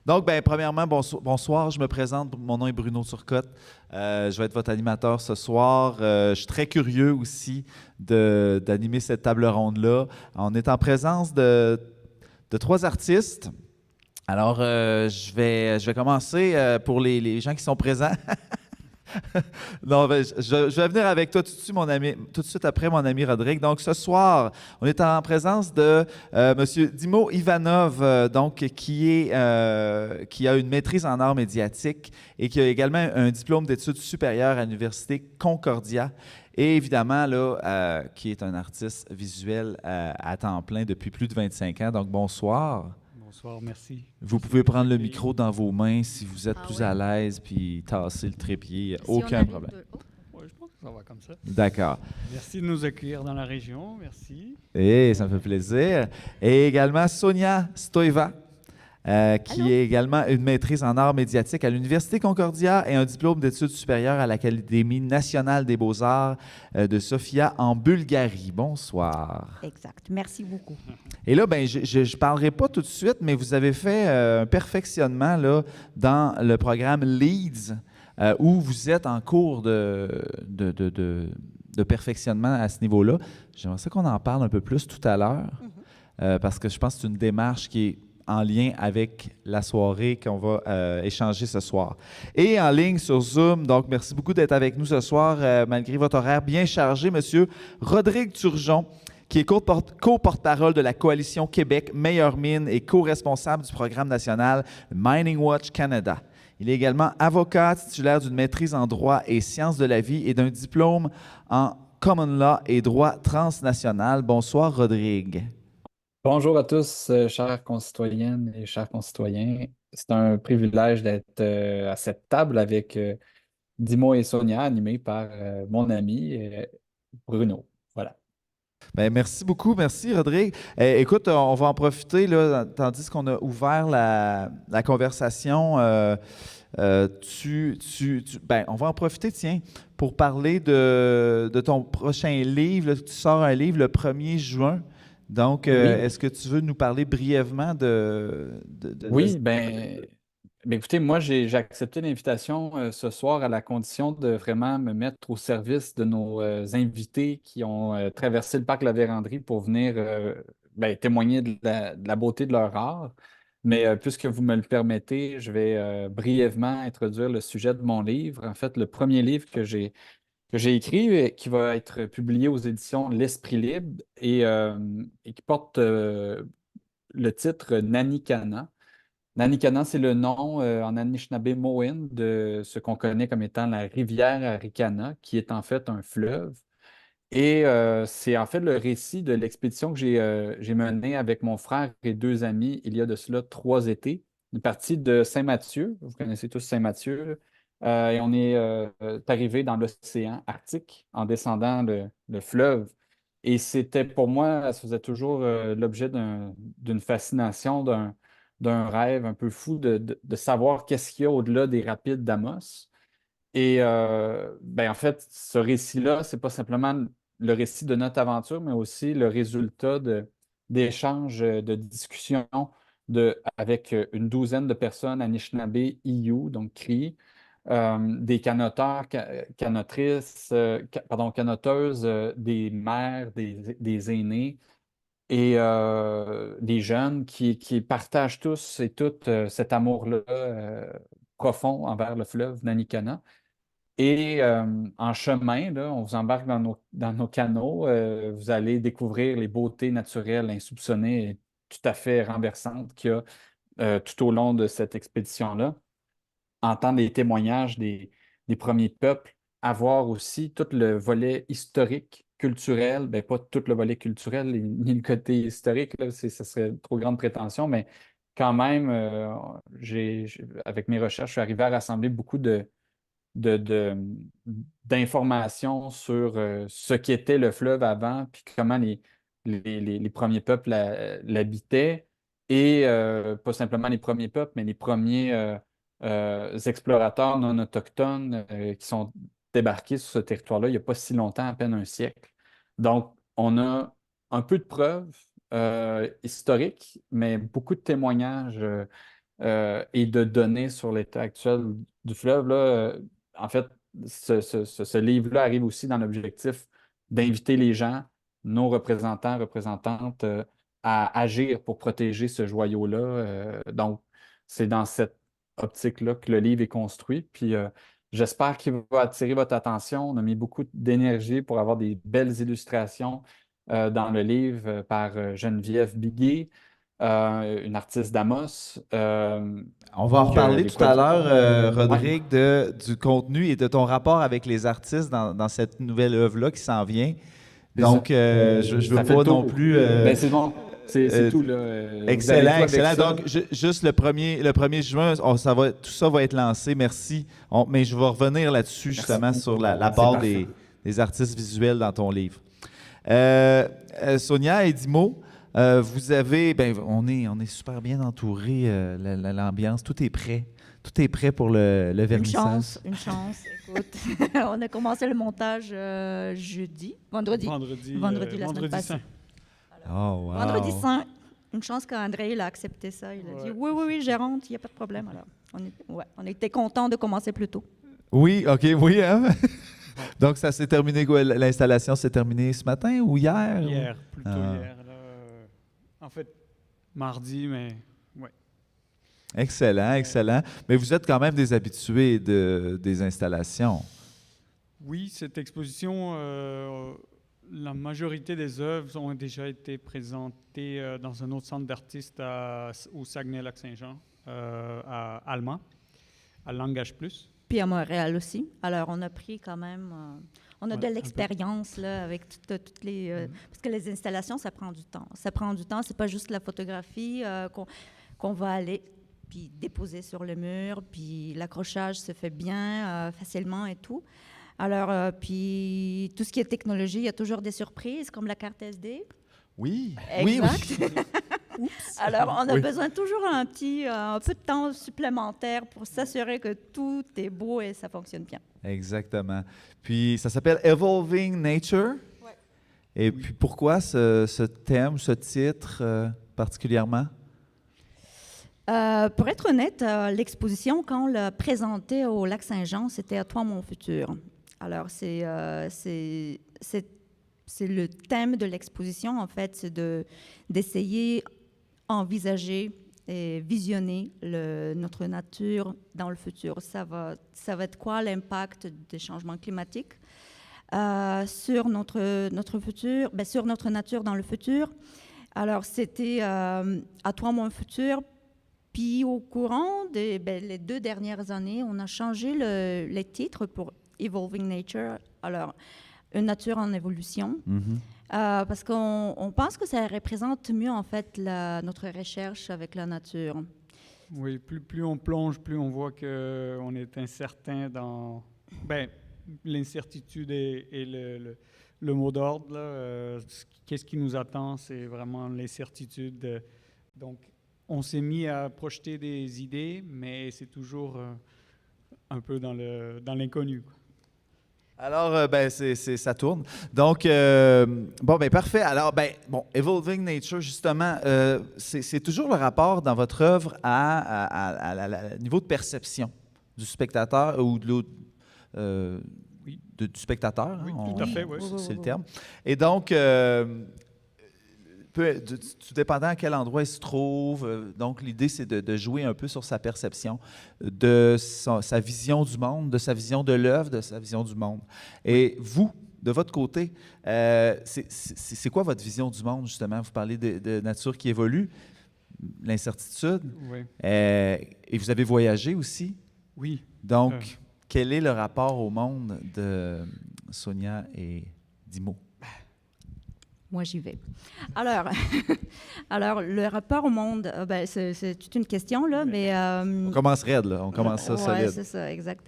Donc, ben, premièrement, bonsoir, je me présente. Mon nom est Bruno Turcotte. Je vais être votre animateur ce soir. Je suis très curieux aussi d'animer cette table ronde-là. On est en présence de trois artistes. Alors, je vais commencer pour les gens qui sont présents. Non, ben, je vais venir avec toi tout de suite, mon ami, tout de suite après mon ami Rodrigue. Donc, ce soir, on est en présence de Monsieur Dimo Ivanov, qui a une maîtrise en arts médiatiques et qui a également un diplôme d'études supérieures à l'Université Concordia. Et évidemment, là, qui est un artiste visuel à temps plein depuis plus de 25 ans. Donc, bonsoir. Bonsoir, merci. Vous Merci pouvez de nous prendre le accueillir. micro dans vos mains si vous êtes Ah plus ouais. à l'aise, puis tasser le trépied, Si on aucun arrive problème. Ouais, je pense que ça va comme ça. D'accord. Merci de nous accueillir dans la région. Merci. Et ça me fait plaisir. Et également Sonia Stoeva, qui Allô? est également une maîtrise en arts médiatiques à l'Université Concordia et un diplôme d'études supérieures à l'Académie nationale des beaux-arts de Sofia en Bulgarie. Bonsoir. Exact. Merci beaucoup. Et là, ben, je ne parlerai pas tout de suite, mais vous avez fait un perfectionnement là, dans le programme Leads, où vous êtes en cours de perfectionnement à ce niveau-là. J'aimerais ça qu'on en parle un peu plus tout à l'heure, parce que je pense que c'est une démarche qui est en lien avec la soirée qu'on va échanger ce soir. Et en ligne sur Zoom, donc merci beaucoup d'être avec nous ce soir, malgré votre horaire bien chargé, Monsieur Rodrigue Turgeon, qui est co-porte-parole de la Coalition Québec Meilleure Mine et co-responsable du programme national Mining Watch Canada. Il est également avocat, titulaire d'une maîtrise en droit et sciences de la vie et d'un diplôme en common law et droit transnational. Bonsoir, Rodrigue. Bonjour à tous, chères concitoyennes et chers concitoyens. C'est un privilège d'être à cette table avec Dimo et Sonia, animés par mon ami Bruno. Voilà. Bien, merci beaucoup. Merci, Rodrigue. Écoute, on va en profiter, là, tandis qu'on a ouvert la conversation. Ben, on va en profiter, tiens, pour parler de ton prochain livre. Là, tu sors un livre le 1er juin. Donc, Oui. est-ce que tu veux nous parler brièvement Oui, ben, écoutez, moi, j'ai accepté l'invitation ce soir à la condition de vraiment me mettre au service de nos invités qui ont traversé le parc La Vérandrie pour venir ben, témoigner de la beauté de leur art. Mais puisque vous me le permettez, je vais brièvement introduire le sujet de mon livre. En fait, le premier livre que j'ai écrit, qui va être publié aux éditions L'Esprit Libre et qui porte le titre Nanicana. Nanicana, c'est le nom en Anishinaabe-Mohin de ce qu'on connaît comme étant la rivière Arikana, qui est en fait un fleuve. Et c'est en fait le récit de l'expédition que j'ai menée avec mon frère et deux amis il y a de cela 3 étés. Une partie de Saint-Mathieu, vous connaissez tous Saint-Mathieu, là. Et on est arrivé dans l'océan Arctique en descendant le fleuve. Et c'était pour moi, ça faisait toujours l'objet d'une fascination, d'un rêve un peu fou de savoir qu'est-ce qu'il y a au-delà des rapides d'Amos. Et ben, en fait, ce récit-là, c'est pas simplement le récit de notre aventure, mais aussi le résultat d'échanges, de discussions avec une douzaine de personnes Anishinaabe IU, donc CRI, des canoteurs, canotrices, pardon, canoteuses, des mères, des aînés et des jeunes qui partagent tous et toutes cet amour-là profond envers le fleuve Nanicana. Et en chemin, là, on vous embarque dans nos canots. Vous allez découvrir les beautés naturelles insoupçonnées et tout à fait renversantes qu'il y a tout au long de cette expédition-là. Entendre les témoignages des premiers peuples, avoir aussi tout le volet historique, culturel, ben, pas tout le volet culturel ni le côté historique, là, ça serait trop grande prétention, mais quand même, avec mes recherches, je suis arrivé à rassembler beaucoup de- de- d'informations sur ce qu'était le fleuve avant, puis comment les premiers peuples l'habitaient, et pas simplement les premiers peuples, mais les premiers explorateurs non autochtones qui sont débarqués sur ce territoire-là il n'y a pas si longtemps, à peine un siècle. Donc, on a un peu de preuves historiques, mais beaucoup de témoignages et de données sur l'état actuel du fleuve. Là, en fait, ce livre-là arrive aussi dans l'objectif d'inviter les gens, nos représentants, représentantes, à agir pour protéger ce joyau-là. Donc, c'est dans cette optique-là que le livre est construit. Puis, j'espère qu'il va attirer votre attention. On a mis beaucoup d'énergie pour avoir des belles illustrations dans le livre par Geneviève Biguet, une artiste d'Amos. On va en Donc, reparler les tout à l'heure, Ouais. Rodrigue, du contenu et de ton rapport avec les artistes dans cette nouvelle œuvre-là qui s'en vient. C'est Donc, ça. je ne Ça veux fait pas le tour. non plus... Ben, c'est bon. C'est euh, tout, là. Vous excellent, avez tout avec excellent. ça. Donc, juste le 1er juin, tout ça va être lancé. Merci. Mais je vais revenir là-dessus, justement, sur la C'est part parfait. des artistes visuels dans ton livre. Sonia et Dimo, vous avez... on est super bien entourés, l'ambiance. Tout est prêt. Tout est prêt pour le vernissage. Une chance. Écoute, on a commencé le montage vendredi la semaine passée. Saint. Oh, wow. Vendredi saint. Une chance qu'André il a accepté ça. Il a dit oui, gérante, il n'y a pas de problème. Alors, on était contents de commencer plus tôt. Oui, OK, oui. Hein? Donc, ça s'est terminé, quoi? L'installation s'est terminée ce matin ou hier? Hier, plutôt Ah. hier. Là, en fait, mardi, mais ouais. Excellent, excellent. Mais vous êtes quand même des habitués des installations. Oui, cette exposition, la majorité des œuvres ont déjà été présentées dans un autre centre d'artistes au Saguenay-Lac-Saint-Jean, à Alma, à Langage Plus. Puis à Montréal aussi. Alors, on a pris quand même... on a Ouais, de un l'expérience là, avec toutes les... parce que les installations, ça prend du temps. Ça prend du temps. C'est pas juste la photographie qu'on va aller puis déposer sur le mur, puis l'accrochage se fait bien, facilement et tout. Alors, puis tout ce qui est technologie, il y a toujours des surprises, comme la carte SD. Oui, Exact. oui. Alors, on a Oui. besoin toujours un peu de temps supplémentaire pour s'assurer que tout est beau et ça fonctionne bien. Exactement. Puis, ça s'appelle Evolving Nature. Ouais. Et puis, pourquoi ce thème, ce titre particulièrement? Pour être honnête, l'exposition, quand on l'a présentée au Lac-Saint-Jean, c'était à Toi, mon futur. Alors, c'est le thème de l'exposition, en fait, c'est d'essayer, envisager et visionner notre nature dans le futur. Ça va être quoi l'impact des changements climatiques sur notre futur, sur notre nature dans le futur. Alors, c'était à Toi, mon futur. Puis au courant les 2 dernières années, on a changé les titres pour Evolving Nature. Alors, une nature en évolution, parce qu'on pense que ça représente mieux en fait notre recherche avec la nature. Oui, plus on plonge, plus on voit qu'on est incertain dans... l'incertitude est le mot d'ordre. Là. Qu'est-ce qui nous attend? C'est vraiment l'incertitude. Donc, on s'est mis à projeter des idées, mais c'est toujours un peu dans l'inconnu. Alors, ça tourne. Donc, parfait. Alors, Evolving Nature, justement, c'est toujours le rapport dans votre œuvre à niveau de perception du spectateur ou de l'autre. Du spectateur, Oui, hein, tout à fait, oui. C'est le terme. Et donc, tout dépendant à quel endroit il se trouve, donc l'idée, c'est de jouer un peu sur sa perception, de sa vision du monde, de sa vision de l'œuvre, de sa vision du monde. Et vous, de votre côté, c'est quoi votre vision du monde, justement? Vous parlez de nature qui évolue, l'incertitude, Oui. et vous avez voyagé aussi. Oui. Donc, quel est le rapport au monde de Sonia et Dimo? Moi, j'y vais. Alors, le rapport au monde, c'est toute une question, là, mais... On commence raide, là. On commence ça solide. Oui, c'est ça, exact.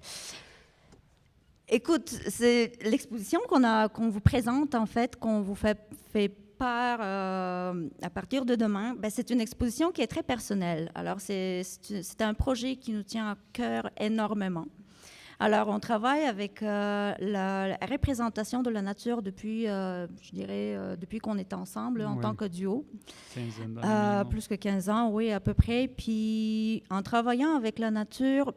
Écoute, c'est l'exposition qu'on vous présente, en fait, qu'on vous fait part à partir de demain. C'est une exposition qui est très personnelle. Alors, c'est un projet qui nous tient à cœur énormément. Alors, on travaille avec la représentation de la nature depuis, je dirais, depuis qu'on est ensemble en Oui. tant que duo. 15 ans minimum. Plus que 15 ans, oui, à peu près. Puis, en travaillant avec la nature,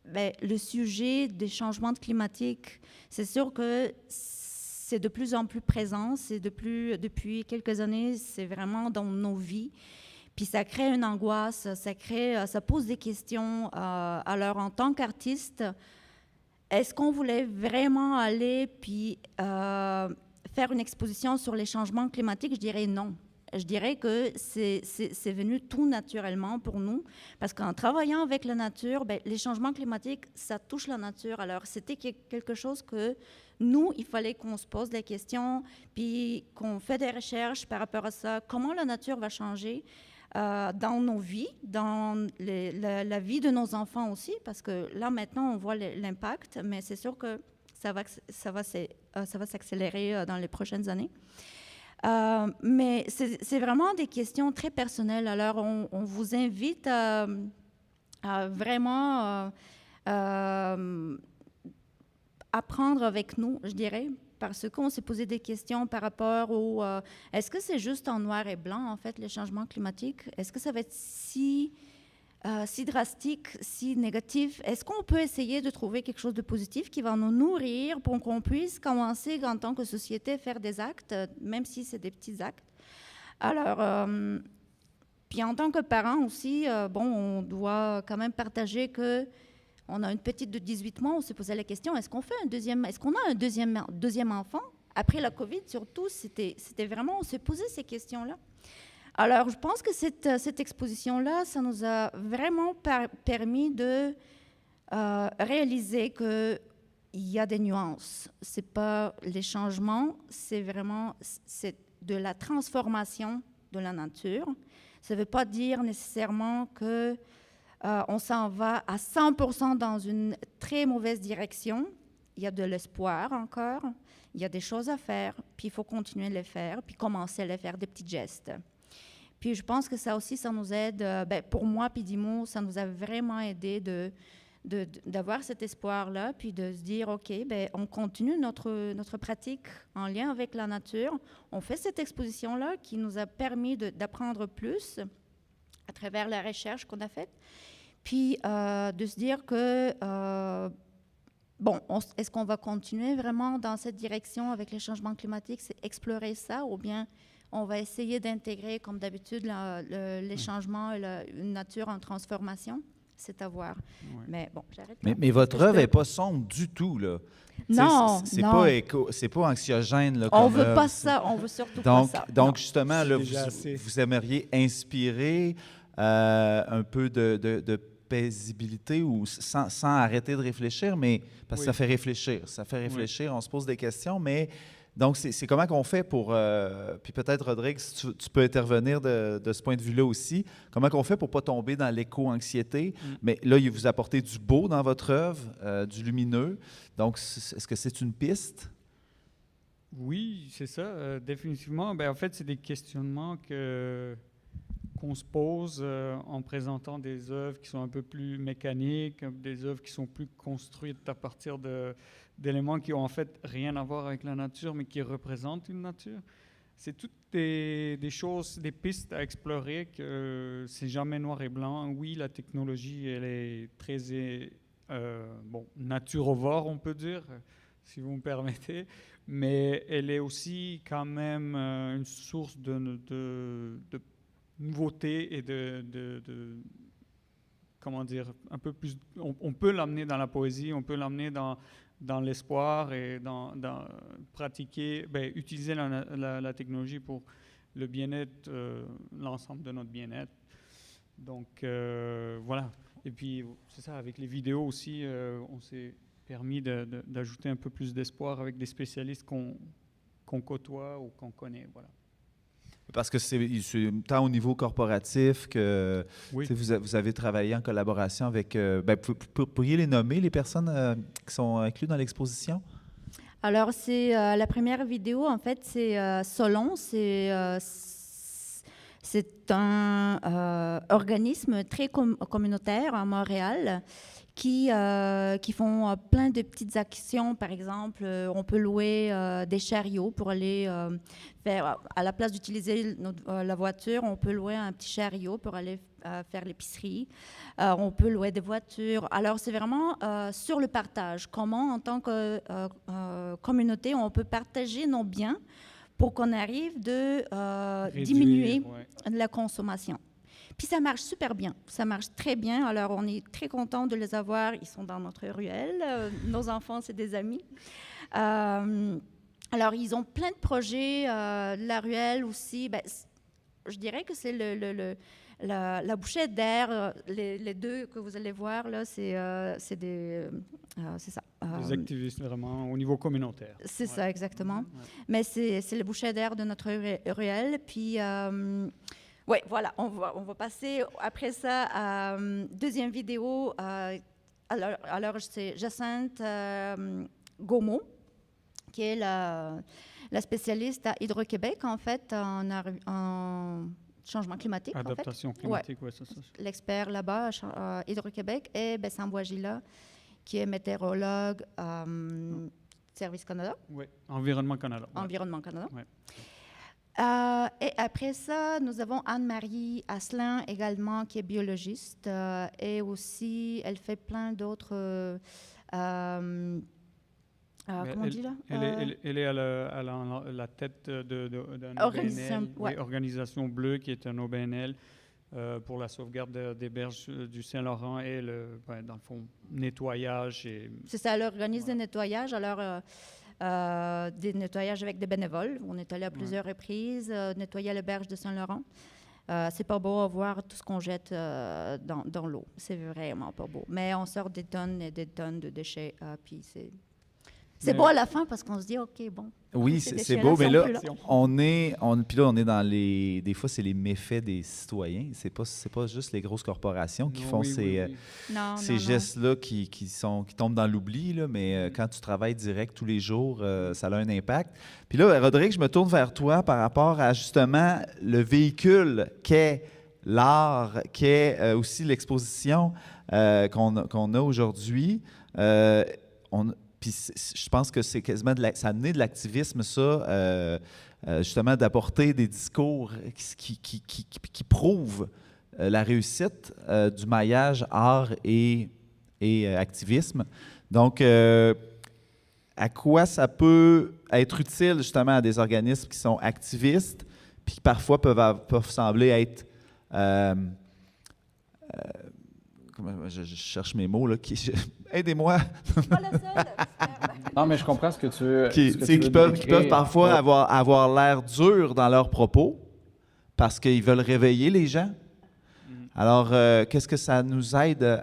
ben, le sujet des changements climatiques, c'est sûr que c'est de plus en plus présent. Depuis quelques années, c'est vraiment dans nos vies. Puis ça crée une angoisse, ça pose des questions. Alors, en tant qu'artiste, est-ce qu'on voulait vraiment aller puis faire une exposition sur les changements climatiques? Je dirais non. Je dirais que c'est venu tout naturellement pour nous, parce qu'en travaillant avec la nature, ben, les changements climatiques, ça touche la nature. Alors, c'était quelque chose que nous, il fallait qu'on se pose des questions, puis qu'on fait des recherches par rapport à ça. Comment la nature va changer dans nos vies, dans la vie de nos enfants aussi, parce que là, maintenant, on voit l'impact, mais c'est sûr que ça va s'accélérer dans les prochaines années. Mais c'est vraiment des questions très personnelles. Alors, on vous invite à vraiment apprendre avec nous, je dirais, parce qu'on s'est posé des questions par rapport au... est-ce que c'est juste en noir et blanc, en fait, les changements climatiques? Est-ce que ça va être si drastique, si négatif? Est-ce qu'on peut essayer de trouver quelque chose de positif qui va nous nourrir pour qu'on puisse commencer, en tant que société, faire des actes, même si c'est des petits actes? Alors, puis en tant que parent aussi, on doit quand même partager que on a une petite de 18 mois, on s'est posé la question, est-ce qu'on a un deuxième enfant? Après la COVID, surtout, c'était vraiment, on s'est posé ces questions-là. Alors, je pense que cette exposition-là, ça nous a vraiment permis de réaliser qu'il y a des nuances. C'est pas les changements, c'est de la transformation de la nature. Ça ne veut pas dire nécessairement que on s'en va à 100% dans une très mauvaise direction. Il y a de l'espoir encore, il y a des choses à faire, puis il faut continuer à les faire, puis commencer à les faire, des petits gestes. Puis je pense que ça aussi, ça nous aide, pour moi, puis Dimo, ça nous a vraiment aidé d'avoir cet espoir-là, puis de se dire, OK, on continue notre pratique en lien avec la nature. On fait cette exposition-là qui nous a permis d'apprendre plus à travers la recherche qu'on a faite. Puis de se dire que, est-ce qu'on va continuer vraiment dans cette direction avec les changements climatiques, c'est explorer ça, ou bien on va essayer d'intégrer, comme d'habitude, les changements et une nature en transformation? C'est à voir. Ouais. Mais bon, j'arrête. Mais votre œuvre n'est pas sombre du tout, là. Non, c'est pas anxiogène. Là, on veut pas ça, on veut surtout pas ça. Donc, justement, là, vous aimeriez inspirer un peu de paisibilité ou sans arrêter de réfléchir, mais parce que ça fait réfléchir. Ça fait réfléchir, on se pose des questions, mais donc c'est comment qu'on fait pour... puis peut-être, Rodrigue, si tu peux intervenir de ce point de vue-là aussi, comment qu'on fait pour ne pas tomber dans l'éco-anxiété? Mais là, vous apportez du beau dans votre œuvre, du lumineux. Donc, est-ce que c'est une piste? Oui, c'est ça, définitivement. En fait, c'est des questionnements qu'on se pose en présentant des œuvres qui sont un peu plus mécaniques, des œuvres qui sont plus construites à partir d'éléments qui ont en fait rien à voir avec la nature, mais qui représentent une nature. C'est toutes des choses, des pistes à explorer, que c'est jamais noir et blanc. Oui, la technologie, elle est très naturovore, on peut dire, si vous me permettez, mais elle est aussi quand même une source de nouveauté et comment dire, un peu plus... On peut l'amener dans la poésie, on peut l'amener dans l'espoir et dans pratiquer, utiliser la technologie pour le bien-être, l'ensemble de notre bien-être. Donc, voilà. Et puis, c'est ça, avec les vidéos aussi, on s'est permis d'ajouter un peu plus d'espoir avec des spécialistes qu'on côtoie ou qu'on connaît, voilà. Parce que c'est tant au niveau corporatif que vous avez travaillé en collaboration avec... pourriez les nommer, les personnes qui sont incluses dans l'exposition? Alors, c'est la première vidéo, en fait, c'est Solon. C'est un organisme très communautaire à Montréal qui font plein de petites actions. Par exemple, on peut louer des chariots pour aller faire, à la place d'utiliser la voiture, on peut louer un petit chariot pour aller faire l'épicerie. On peut louer des voitures. Alors, c'est vraiment sur le partage. Comment, en tant que communauté, on peut partager nos biens pour qu'on arrive de diminuer la consommation. Puis ça marche super bien, ça marche très bien. Alors, on est très content de les avoir. Ils sont dans notre ruelle. Nos enfants, c'est des amis. Alors, ils ont plein de projets. La ruelle aussi, ben, je dirais que c'est la bouchée d'air. Les deux que vous allez voir, là, c'est ça. Des activistes vraiment au niveau communautaire. C'est ça, exactement. Ouais. Mais c'est le bouchée d'air de notre ruelle. Puis... oui, voilà, on va passer après ça à deuxième vidéo. Alors c'est Jacinthe Gaumont, qui est la spécialiste à Hydro-Québec, en fait, en changement climatique. Adaptation climatique, oui, c'est ça. L'expert là-bas à Hydro-Québec, et Bessan Boisgila, qui est météorologue à Service Canada. Oui, Environnement Canada. Environnement Canada. Ouais. Et après ça, nous avons Anne-Marie Asselin également, qui est biologiste. Et aussi, elle fait plein d'autres... comment on dit là? Elle est à la tête d'un OBNL, Organisation Bleue, qui est un OBNL pour la sauvegarde des berges du Saint-Laurent et dans le fond, nettoyage. C'est ça, elle organise des nettoyages. Alors... des nettoyages avec des bénévoles. On est allé à plusieurs reprises nettoyer les berges de Saint-Laurent. C'est pas beau à voir tout ce qu'on jette dans l'eau. C'est vraiment pas beau. Mais on sort des tonnes et des tonnes de déchets. Puis c'est beau à la fin parce qu'on se dit, OK, bon. Oui, c'est beau, mais là, on est dans les... Des fois, c'est les méfaits des citoyens. C'est pas juste les grosses corporations qui font ces gestes-là qui tombent dans l'oubli, là, mais quand tu travailles direct tous les jours, ça a un impact. Puis là, Rodrigue, je me tourne vers toi par rapport à justement le véhicule qu'est l'art, qu'est aussi l'exposition qu'on a aujourd'hui. Puis je pense que c'est quasiment ça a amené de l'activisme, ça, justement d'apporter des discours qui prouvent la réussite du maillage art et activisme. Donc, à quoi ça peut être utile justement à des organismes qui sont activistes, puis qui parfois peuvent sembler être... je cherche mes mots, là. Aidez-moi! Non, mais je comprends ce que tu veux. Qui peuvent parfois avoir l'air durs dans leurs propos parce qu'ils veulent réveiller les gens. Alors, qu'est-ce que ça nous aide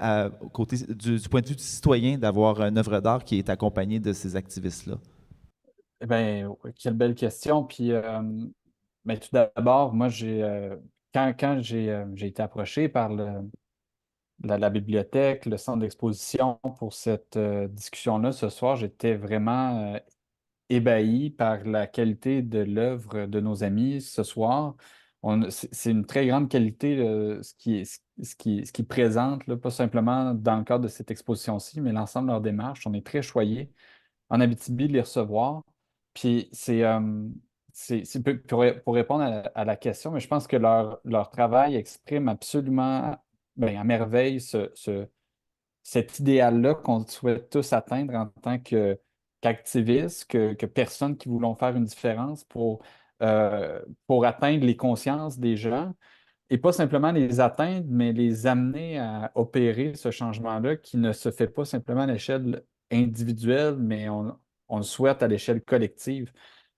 du point de vue du citoyen d'avoir une œuvre d'art qui est accompagnée de ces activistes-là? Eh bien, quelle belle question. Puis, tout d'abord, moi, quand j'ai été approché par la bibliothèque, le centre d'exposition pour cette discussion-là ce soir, j'étais vraiment ébahi par la qualité de l'œuvre de nos amis ce soir. C'est une très grande qualité ce qui présente, là, pas simplement dans le cadre de cette exposition-ci, mais l'ensemble de leur démarche. On est très choyés en Abitibi de les recevoir. Puis pour répondre à la question, mais je pense que leur travail exprime absolument à merveille cet idéal-là qu'on souhaite tous atteindre en tant qu'activistes, que personnes qui voulons faire une différence pour atteindre les consciences des gens et pas simplement les atteindre, mais les amener à opérer ce changement-là qui ne se fait pas simplement à l'échelle individuelle, mais on le souhaite à l'échelle collective.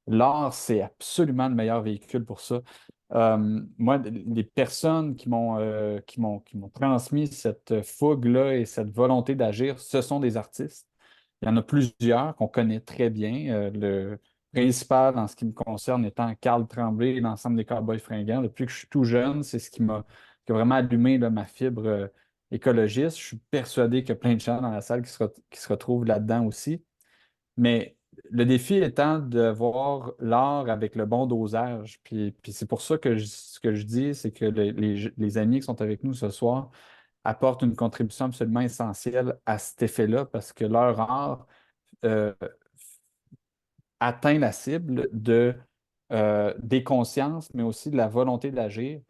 L'art, c'est absolument le meilleur véhicule pour ça. Moi, les personnes qui m'ont transmis cette fougue-là et cette volonté d'agir, ce sont des artistes. Il y en a plusieurs qu'on connaît très bien. Le principal, en ce qui me concerne, étant Carl Tremblay et l'ensemble des Cowboys fringants. Depuis que je suis tout jeune, c'est ce qui a vraiment allumé là, ma fibre écologiste. Je suis persuadé qu'il y a plein de gens dans la salle qui se retrouvent là-dedans aussi. Mais le défi étant de voir l'art avec le bon dosage. Puis c'est pour ça que ce que je dis, c'est que les amis qui sont avec nous ce soir, apportent une contribution absolument essentielle à cet effet-là parce que leur art euh, atteint la cible des consciences, mais aussi de la volonté d'agir.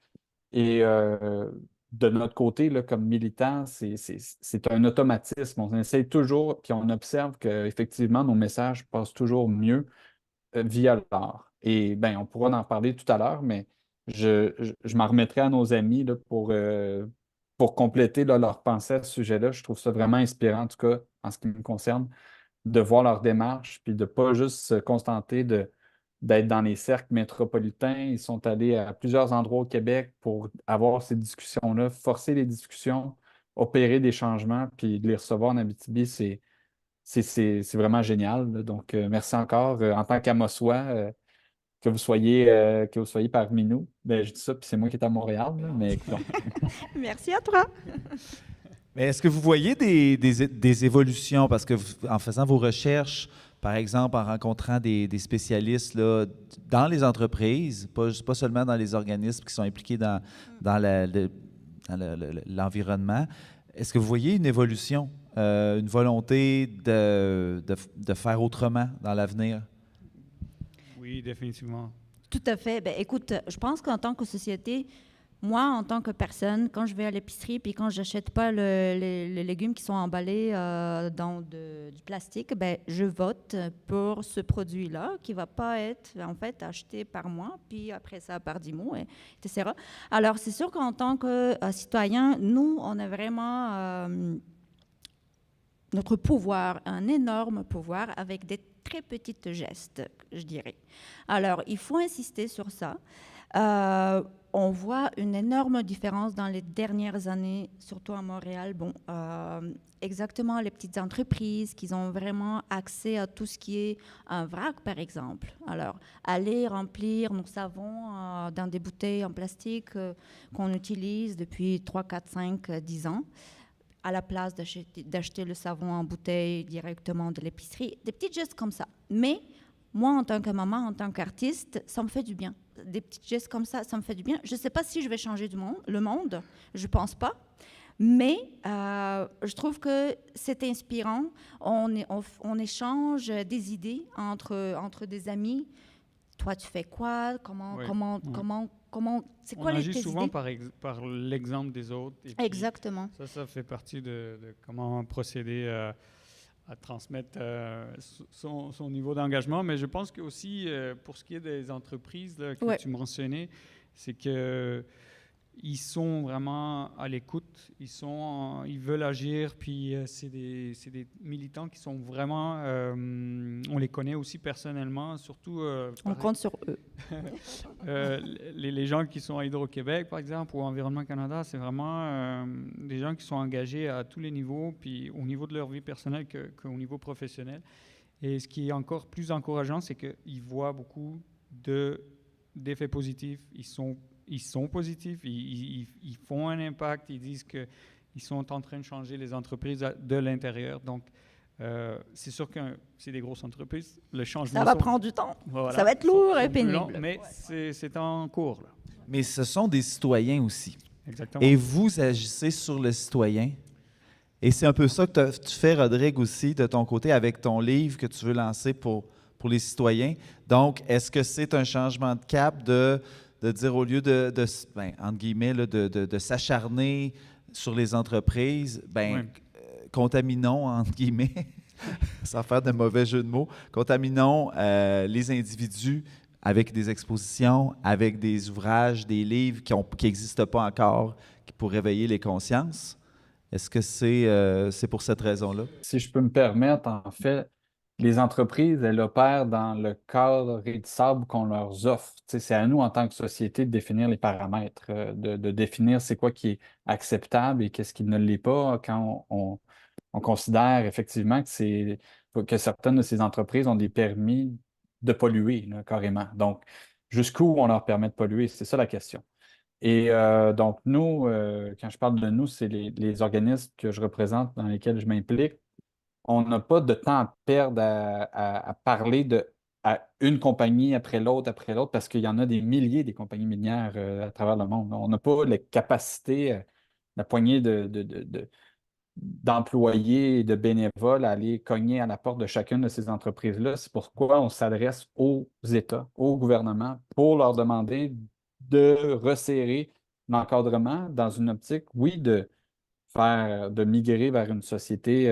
Et de notre côté, là, comme militants, c'est un automatisme. On essaye toujours, puis on observe qu'effectivement, nos messages passent toujours mieux via l'art. Et bien, on pourra en parler tout à l'heure, mais je m'en remettrai à nos amis là, pour compléter là, leur pensée à ce sujet-là. Je trouve ça vraiment inspirant, en tout cas, en ce qui me concerne, de voir leur démarche, puis de ne pas juste se contenter d'être dans les cercles métropolitains. Ils sont allés à plusieurs endroits au Québec pour avoir ces discussions-là, forcer les discussions, opérer des changements, puis de les recevoir en Abitibi, c'est vraiment génial, là. Donc, merci encore. En tant qu'Amossois, que vous soyez parmi nous. Ben, je dis ça, puis c'est moi qui est à Montréal, là, mais écoutons. Merci à toi. Mais est-ce que vous voyez des évolutions? Parce que en faisant vos recherches, par exemple, en rencontrant des spécialistes là, dans les entreprises, pas seulement dans les organismes qui sont impliqués dans l'environnement, est-ce que vous voyez une évolution, une volonté de faire autrement dans l'avenir? Oui, définitivement. Tout à fait. Ben, écoute, je pense qu'en tant que société, moi, en tant que personne, quand je vais à l'épicerie puis quand j'achète pas les légumes qui sont emballés dans du plastique, ben, je vote pour ce produit-là qui va pas être en fait acheté par moi puis après ça par Dimo, etc. Alors, c'est sûr qu'en tant que citoyen, nous, on a vraiment notre pouvoir, un énorme pouvoir avec des très petits gestes, je dirais. Alors, il faut insister sur ça. On voit une énorme différence dans les dernières années, surtout à Montréal. Bon, exactement les petites entreprises qui ont vraiment accès à tout ce qui est un vrac, par exemple. Alors, aller remplir nos savons dans des bouteilles en plastique qu'on utilise depuis 3, 4, 5, 10 ans, à la place d'acheter le savon en bouteille directement de l'épicerie. Des petits gestes comme ça. Mais moi, en tant que maman, en tant qu'artiste, ça me fait du bien. Des petits gestes comme ça me fait du bien. Je ne sais pas si je vais changer le monde, je ne pense pas. Mais je trouve que c'est inspirant. On échange des idées entre des amis. Toi, tu fais quoi? Oui. C'est On quoi agit tes souvent idées? par l'exemple des autres. Et puis Exactement. ça fait partie de comment procéder à transmettre son niveau d'engagement. Mais je pense que aussi, pour ce qui est des entreprises là, que Ouais. tu mentionnais, c'est que ils sont vraiment à l'écoute, ils veulent agir, puis c'est des militants qui sont vraiment, on les connaît aussi personnellement, surtout On compte sur eux. les gens qui sont à Hydro-Québec, par exemple, ou Environnement Canada, c'est vraiment des gens qui sont engagés à tous les niveaux, puis au niveau de leur vie personnelle qu'au niveau professionnel. Et ce qui est encore plus encourageant, c'est qu'ils voient beaucoup d'effets positifs. Ils sont positifs, ils font un impact, ils disent qu'ils sont en train de changer les entreprises de l'intérieur. Donc, c'est sûr que c'est des grosses entreprises. Le changement... Ça va prendre du temps. Voilà, Ça va être lourd et sont plus longs, pénible. mais c'est en cours, là. Mais ce sont des citoyens aussi. Exactement. Et vous agissez sur le citoyen. Et c'est un peu ça que tu fais, Rodrigue, aussi, de ton côté, avec ton livre que tu veux lancer pour les citoyens. Donc, est-ce que c'est un changement de cap de dire, au lieu entre guillemets, là, de s'acharner sur les entreprises, Oui. Contaminons, entre guillemets, sans faire de mauvais jeu de mots, contaminons les individus avec des expositions, avec des ouvrages, des livres qui n'existent pas encore, pour réveiller les consciences? Est-ce que c'est pour cette raison-là? Si je peux me permettre, en fait, les entreprises, elles opèrent dans le cadre rédissable qu'on leur offre. Tu sais, c'est à nous, en tant que société, de définir les paramètres, de définir c'est quoi qui est acceptable et qu'est-ce qui ne l'est pas quand on considère effectivement que certaines de ces entreprises ont des permis de polluer, là, carrément. Donc, jusqu'où on leur permet de polluer? C'est ça la question. Et donc, nous, quand je parle de nous, c'est les organismes que je représente, dans lesquels je m'implique. On n'a pas de temps à perdre à parler à une compagnie après l'autre, parce qu'il y en a des milliers des compagnies minières à travers le monde. On n'a pas la capacité la poignée d'employés et de bénévoles à aller cogner à la porte de chacune de ces entreprises-là. C'est pourquoi on s'adresse aux États, au gouvernement, pour leur demander de resserrer l'encadrement dans une optique, oui, de migrer vers une société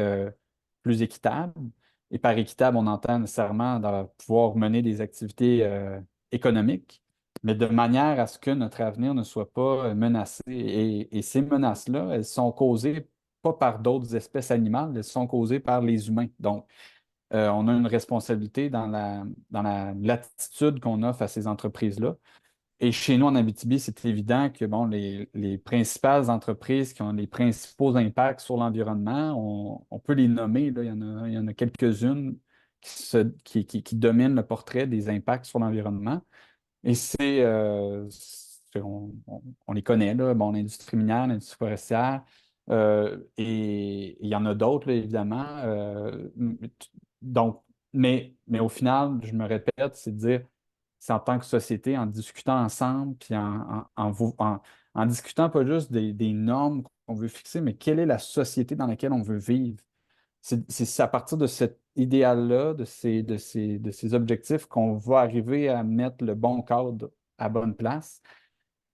plus équitable. Et par équitable, on entend nécessairement de pouvoir mener des activités économiques, mais de manière à ce que notre avenir ne soit pas menacé. Et ces menaces-là, elles sont causées pas par d'autres espèces animales, elles sont causées par les humains. Donc, on a une responsabilité dans l'attitude qu'on offre à ces entreprises-là. Et chez nous, en Abitibi, c'est évident que bon, les principales entreprises qui ont les principaux impacts sur l'environnement, on peut les nommer, là. Il y en a quelques-unes qui dominent le portrait des impacts sur l'environnement. Et on les connaît, là. Bon, l'industrie minière, l'industrie forestière, et il y en a d'autres, là, évidemment. Donc, mais au final, je me répète, c'est de dire, c'est en tant que société, en discutant ensemble, puis en discutant pas juste des normes qu'on veut fixer, mais quelle est la société dans laquelle on veut vivre. C'est à partir de cet idéal-là, de ces objectifs, qu'on va arriver à mettre le bon cadre à bonne place.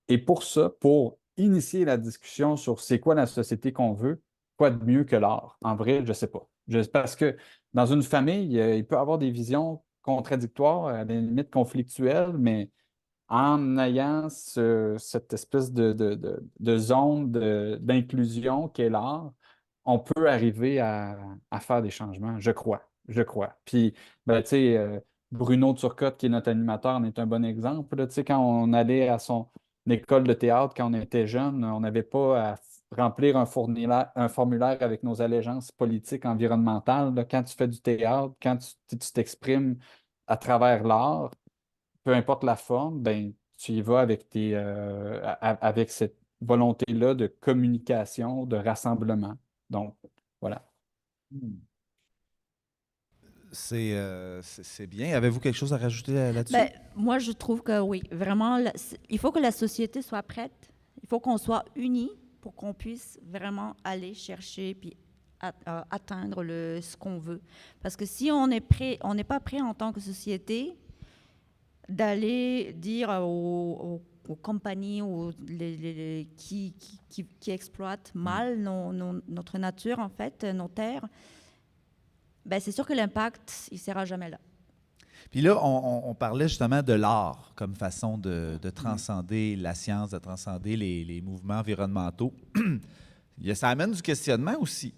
Et pour ça, pour initier la discussion sur c'est quoi la société qu'on veut, quoi de mieux que l'art? En vrai, je ne sais pas. Parce que dans une famille, il peut y avoir des visions contradictoires, à la limite conflictuelles, mais en ayant cette espèce de zone d'inclusion qu'est l'art, on peut arriver à faire des changements, je crois. Je crois. Puis, ben, tu sais, Bruno Turcotte, qui est notre animateur, en est un bon exemple. Là. Tu sais, quand on allait à son école de théâtre, quand on était jeune, on n'avait pas à remplir un formulaire avec nos allégeances politiques, environnementales. Là. Quand tu fais du théâtre, quand tu t'exprimes à travers l'art, peu importe la forme, ben, tu y vas avec cette volonté-là de communication, de rassemblement. Donc, voilà. C'est bien. Avez-vous quelque chose à rajouter là-dessus? Ben, moi, je trouve que oui, vraiment, il faut que la société soit prête. Il faut qu'on soit unis pour qu'on puisse vraiment aller chercher puis atteindre ce qu'on veut. Parce que si on est prêt, on n'est pas prêt en tant que société d'aller dire aux compagnies qui exploitent mal notre nature, en fait, nos terres, ben c'est sûr que l'impact, il ne sera jamais là. Puis là, on parlait justement de l'art comme façon de transcender la science, de transcender les mouvements environnementaux. Ça amène du questionnement aussi.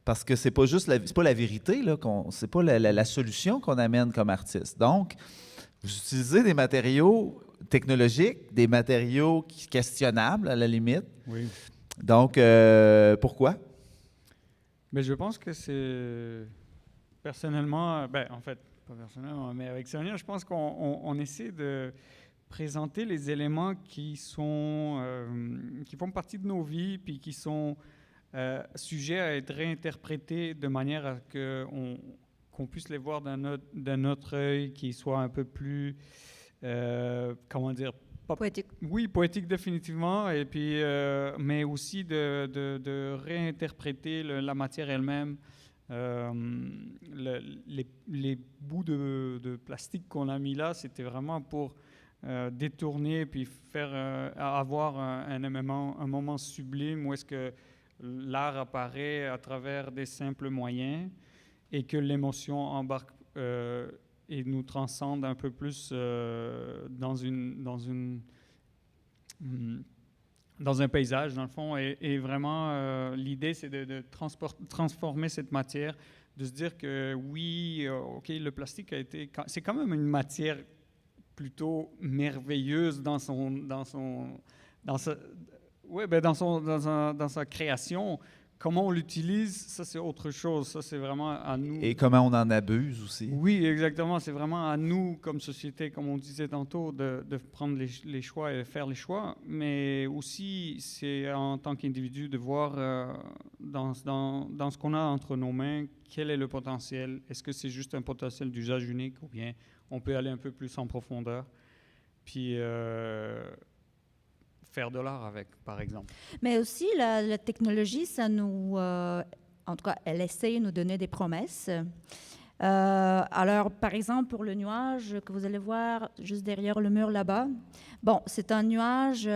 Parce que c'est pas juste c'est pas la vérité, là, c'est pas la solution qu'on amène comme artiste. Donc, vous utilisez des matériaux technologiques, des matériaux questionnables à la limite. Oui. Donc, pourquoi? Mais je pense que c'est personnellement, en fait, pas personnellement, mais avec Sonia, je pense qu'on essaie de présenter les éléments qui font partie de nos vies, puis qui sont sujets à être réinterprétés de manière à qu'on puisse les voir d'un autre œil qui soit un peu plus, comment dire, Poétique. Oui, poétique définitivement, et puis, mais aussi de réinterpréter la matière elle-même. Les bouts de plastique qu'on a mis là, c'était vraiment pour détourner puis faire avoir un moment sublime où est-ce que l'art apparaît à travers des simples moyens et que l'émotion embarque et nous transcende un peu plus dans un paysage, dans le fond. Et vraiment, l'idée, c'est de transformer cette matière, de se dire que oui, OK, le plastique c'est quand même une matière plutôt merveilleuse dans sa création. Comment on l'utilise, ça c'est autre chose. Ça c'est vraiment à nous. Et comment on en abuse aussi. Oui, exactement. C'est vraiment à nous, comme société, comme on disait tantôt, de prendre les choix et faire les choix. Mais aussi, c'est en tant qu'individu de voir dans ce qu'on a entre nos mains, quel est le potentiel. Est-ce que c'est juste un potentiel d'usage unique ou bien on peut aller un peu plus en profondeur? Puis faire de l'art avec, par exemple. Mais aussi, la technologie, ça nous... en tout cas, elle essaye de nous donner des promesses. Alors, par exemple, pour le nuage que vous allez voir juste derrière le mur là-bas, bon, c'est un nuage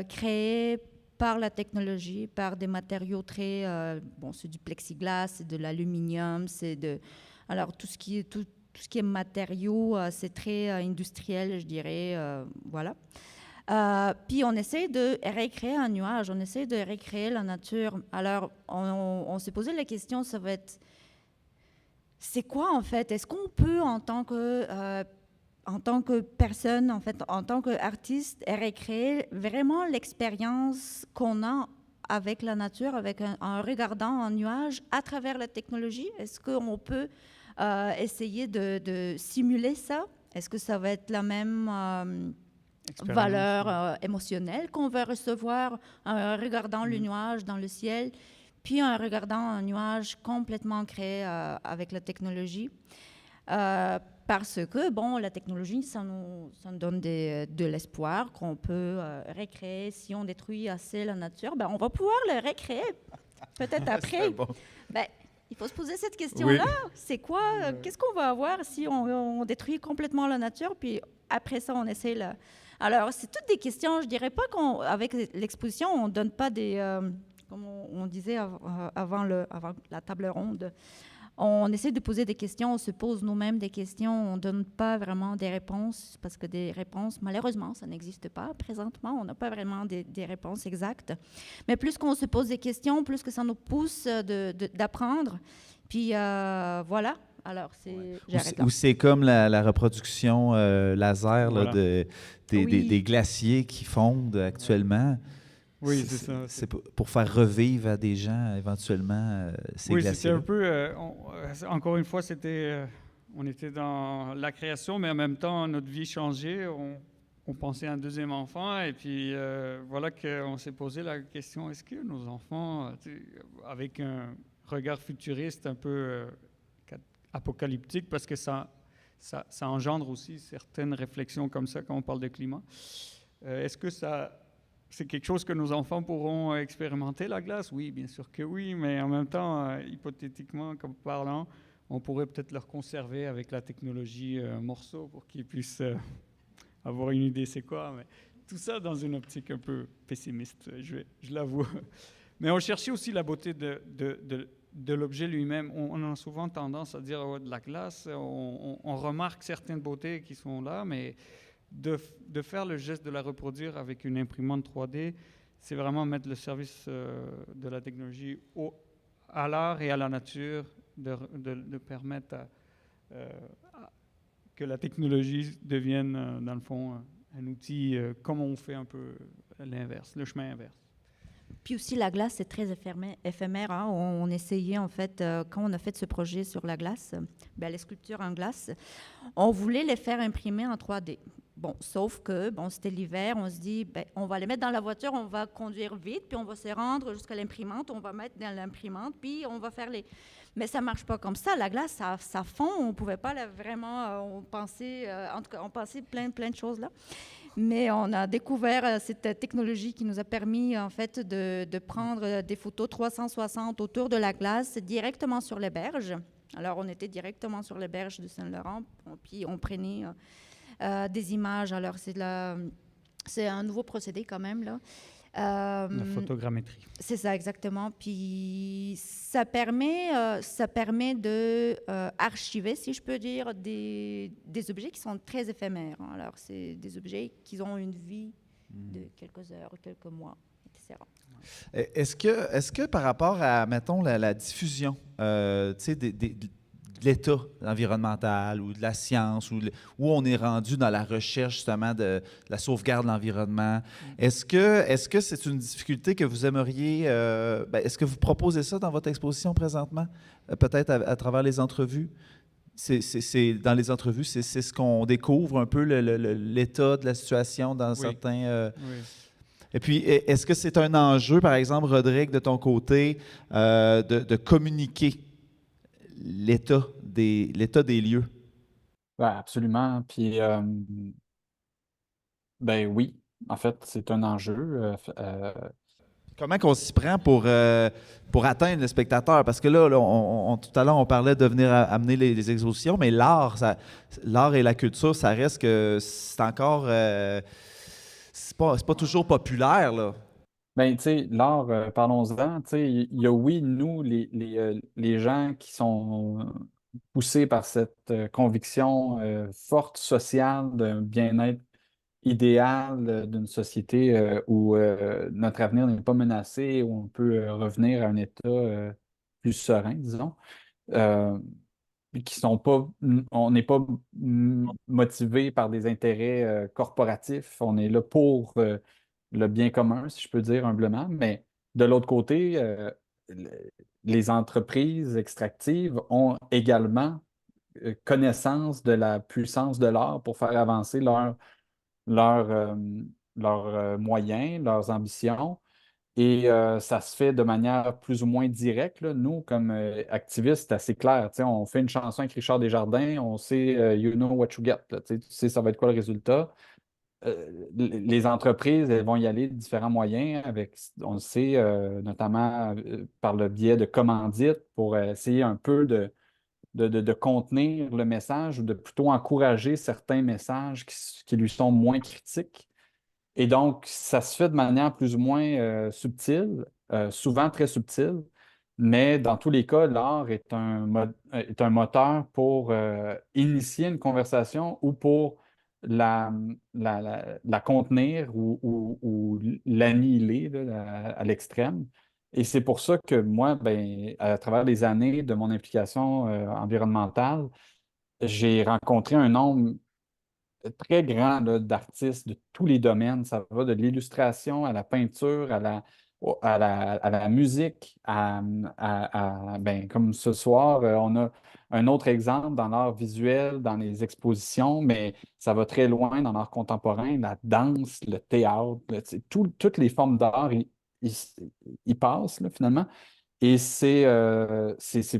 créé par la technologie, par des matériaux très... bon, c'est du plexiglas, c'est de l'aluminium, c'est de... Alors, tout ce qui est matériaux, c'est très industriel, je dirais, voilà. Puis on essaie de recréer un nuage, on essaie de recréer la nature. Alors, on s'est posé la question, ça va être... C'est quoi, en fait? Est-ce qu'on peut, en tant que personne, en fait, en tant qu'artiste, recréer vraiment l'expérience qu'on a avec la nature, en regardant un nuage à travers la technologie? Est-ce qu'on peut essayer de simuler ça? Est-ce que ça va être la même valeur émotionnelle qu'on va recevoir en regardant le nuage dans le ciel, puis en regardant un nuage complètement créé avec la technologie? Parce que, bon, la technologie, ça nous donne de l'espoir qu'on peut recréer. Si on détruit assez la nature, ben, on va pouvoir le recréer peut-être après. Bon. Ben, il faut se poser cette question-là. Oui. C'est quoi? Qu'est-ce qu'on va avoir si on détruit complètement la nature, puis après ça, on essaie le... Alors, c'est toutes des questions. Je dirais pas qu'avec l'exposition, on donne pas des... comme on disait avant la table ronde, on essaie de poser des questions, on se pose nous-mêmes des questions, on ne donne pas vraiment des réponses, parce que des réponses, malheureusement, ça n'existe pas présentement. On n'a pas vraiment des réponses exactes. Mais plus qu'on se pose des questions, plus que ça nous pousse d'apprendre. Puis voilà. Alors, j'arrête là. Ou c'est comme la reproduction laser là, Voilà. des glaciers qui fondent actuellement. Oui, c'est ça. C'est pour faire revivre à des gens éventuellement ces Oui, glaciers. c'était un peu... encore une fois, on était dans la création, mais en même temps, notre vie changeait. On pensait à un deuxième enfant, et puis voilà qu'on s'est posé la question, est-ce que nos enfants, avec un regard futuriste un peu apocalyptique, parce que ça engendre aussi certaines réflexions comme ça quand on parle de climat, est-ce que c'est quelque chose que nos enfants pourront expérimenter, la glace? Oui, bien sûr que oui, mais en même temps, hypothétiquement, comme parlant, on pourrait peut-être leur conserver avec la technologie morceau pour qu'ils puissent avoir une idée c'est quoi. Mais tout ça dans une optique un peu pessimiste, je l'avoue. Mais on cherchait aussi la beauté de l'objet lui-même. On a souvent tendance à dire de la glace, on remarque certaines beautés qui sont là, mais de faire le geste de la reproduire avec une imprimante 3D, c'est vraiment mettre le service de la technologie à l'art et à la nature, de permettre que la technologie devienne, dans le fond, un outil comme on fait un peu l'inverse, le chemin inverse. Puis aussi, la glace, c'est très éphémère. Hein? On essayait, en fait, quand on a fait ce projet sur la glace, les sculptures en glace, on voulait les faire imprimer en 3D. Bon, sauf que, c'était l'hiver, on se dit, on va les mettre dans la voiture, on va conduire vite, puis on va se rendre jusqu'à l'imprimante, on va mettre dans l'imprimante, puis on va faire les... Mais ça ne marche pas comme ça. La glace, ça fond, on ne pouvait pas vraiment... on pensait, en tout cas, on pensait plein de choses là. Mais on a découvert cette technologie qui nous a permis, en fait, de prendre des photos 360 autour de la glace, directement sur les berges. Alors, on était directement sur les berges de Saint-Laurent, puis on prenait des images. Alors, c'est un nouveau procédé quand même, là. La photogrammétrie. C'est ça, exactement. Puis ça permet de archiver, si je peux dire, des objets qui sont très éphémères. Hein. Alors, c'est des objets qui ont une vie de quelques heures, quelques mois, etc. Est-ce que par rapport à, mettons, la diffusion, tu sais, de l'état environnemental ou de la science, où on est rendu dans la recherche justement de la sauvegarde de l'environnement. Est-ce que c'est une difficulté que vous aimeriez... est-ce que vous proposez ça dans votre exposition présentement, peut-être à travers les entrevues? Dans les entrevues, c'est ce qu'on découvre un peu, l'état de la situation dans certains... Oui. Et puis, est-ce que c'est un enjeu, par exemple, Rodrigue, de ton côté, de communiquer l'état des lieux? Ouais, absolument. Puis, oui, En fait, c'est un enjeu. Comment qu'on s'y prend pour atteindre le spectateur? Parce que là, tout à l'heure, on parlait de venir amener les expositions, mais l'art et la culture, ça reste que c'est encore... c'est pas toujours populaire, là. Ben, tu sais, l'art, parlons-en. Tu sais, il y a, oui, nous, les gens qui sont poussés par cette conviction forte sociale d'un bien-être idéal d'une société où notre avenir n'est pas menacé, où on peut revenir à un état plus serein, disons. Euh, puis qui sont pas, on n'est pas motivé par des intérêts corporatifs. On est là pour le bien commun, si je peux dire humblement. Mais de l'autre côté, les entreprises extractives ont également connaissance de la puissance de l'art pour faire avancer leurs euh, leurs moyens, leurs ambitions. Et ça se fait de manière plus ou moins directe, là. Nous, comme activistes, c'est assez clair. Tu sais, on fait une chanson avec Richard Desjardins, on sait You know what you get, là. Tu sais ça va être quoi le résultat. Les entreprises, elles vont y aller de différents moyens, on le sait, notamment par le biais de commandites pour essayer un peu de contenir le message ou de plutôt encourager certains messages qui lui sont moins critiques. Et donc, ça se fait de manière plus ou moins subtile, souvent très subtile, mais dans tous les cas, l'art est un moteur pour initier une conversation ou pour la, la contenir ou l'annihiler là, à l'extrême. Et c'est pour ça que moi, ben, à travers les années de mon implication environnementale, j'ai rencontré un nombre très grand là, d'artistes de tous les domaines. Ça va de l'illustration à la peinture, à la musique, ben, comme ce soir, on a un autre exemple dans l'art visuel, dans les expositions, mais ça va très loin dans l'art contemporain, la danse, le théâtre, tu sais, toutes les formes d'art y passent là, finalement. Et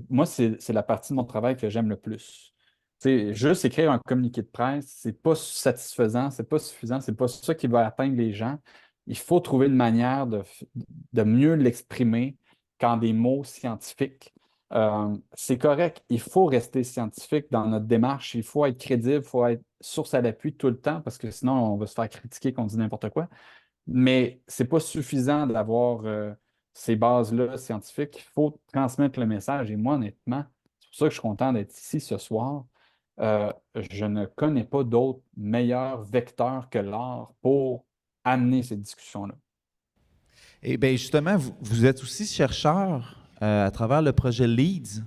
moi, c'est la partie de mon travail que j'aime le plus. Tu sais, juste écrire un communiqué de presse, c'est pas satisfaisant, c'est pas suffisant, c'est pas ça qui va atteindre les gens. Il faut trouver une manière de mieux l'exprimer qu'en des mots scientifiques. C'est correct, il faut rester scientifique dans notre démarche, il faut être crédible, il faut être source à l'appui tout le temps, parce que sinon, on va se faire critiquer qu'on dit n'importe quoi. Mais c'est pas suffisant d'avoir ces bases-là scientifiques. Il faut transmettre le message. Et moi, honnêtement, c'est pour ça que je suis content d'être ici ce soir. Je ne connais pas d'autre meilleur vecteur que l'art pour amener cette discussion-là. Et bien, justement, vous êtes aussi chercheur à travers le projet LEADS.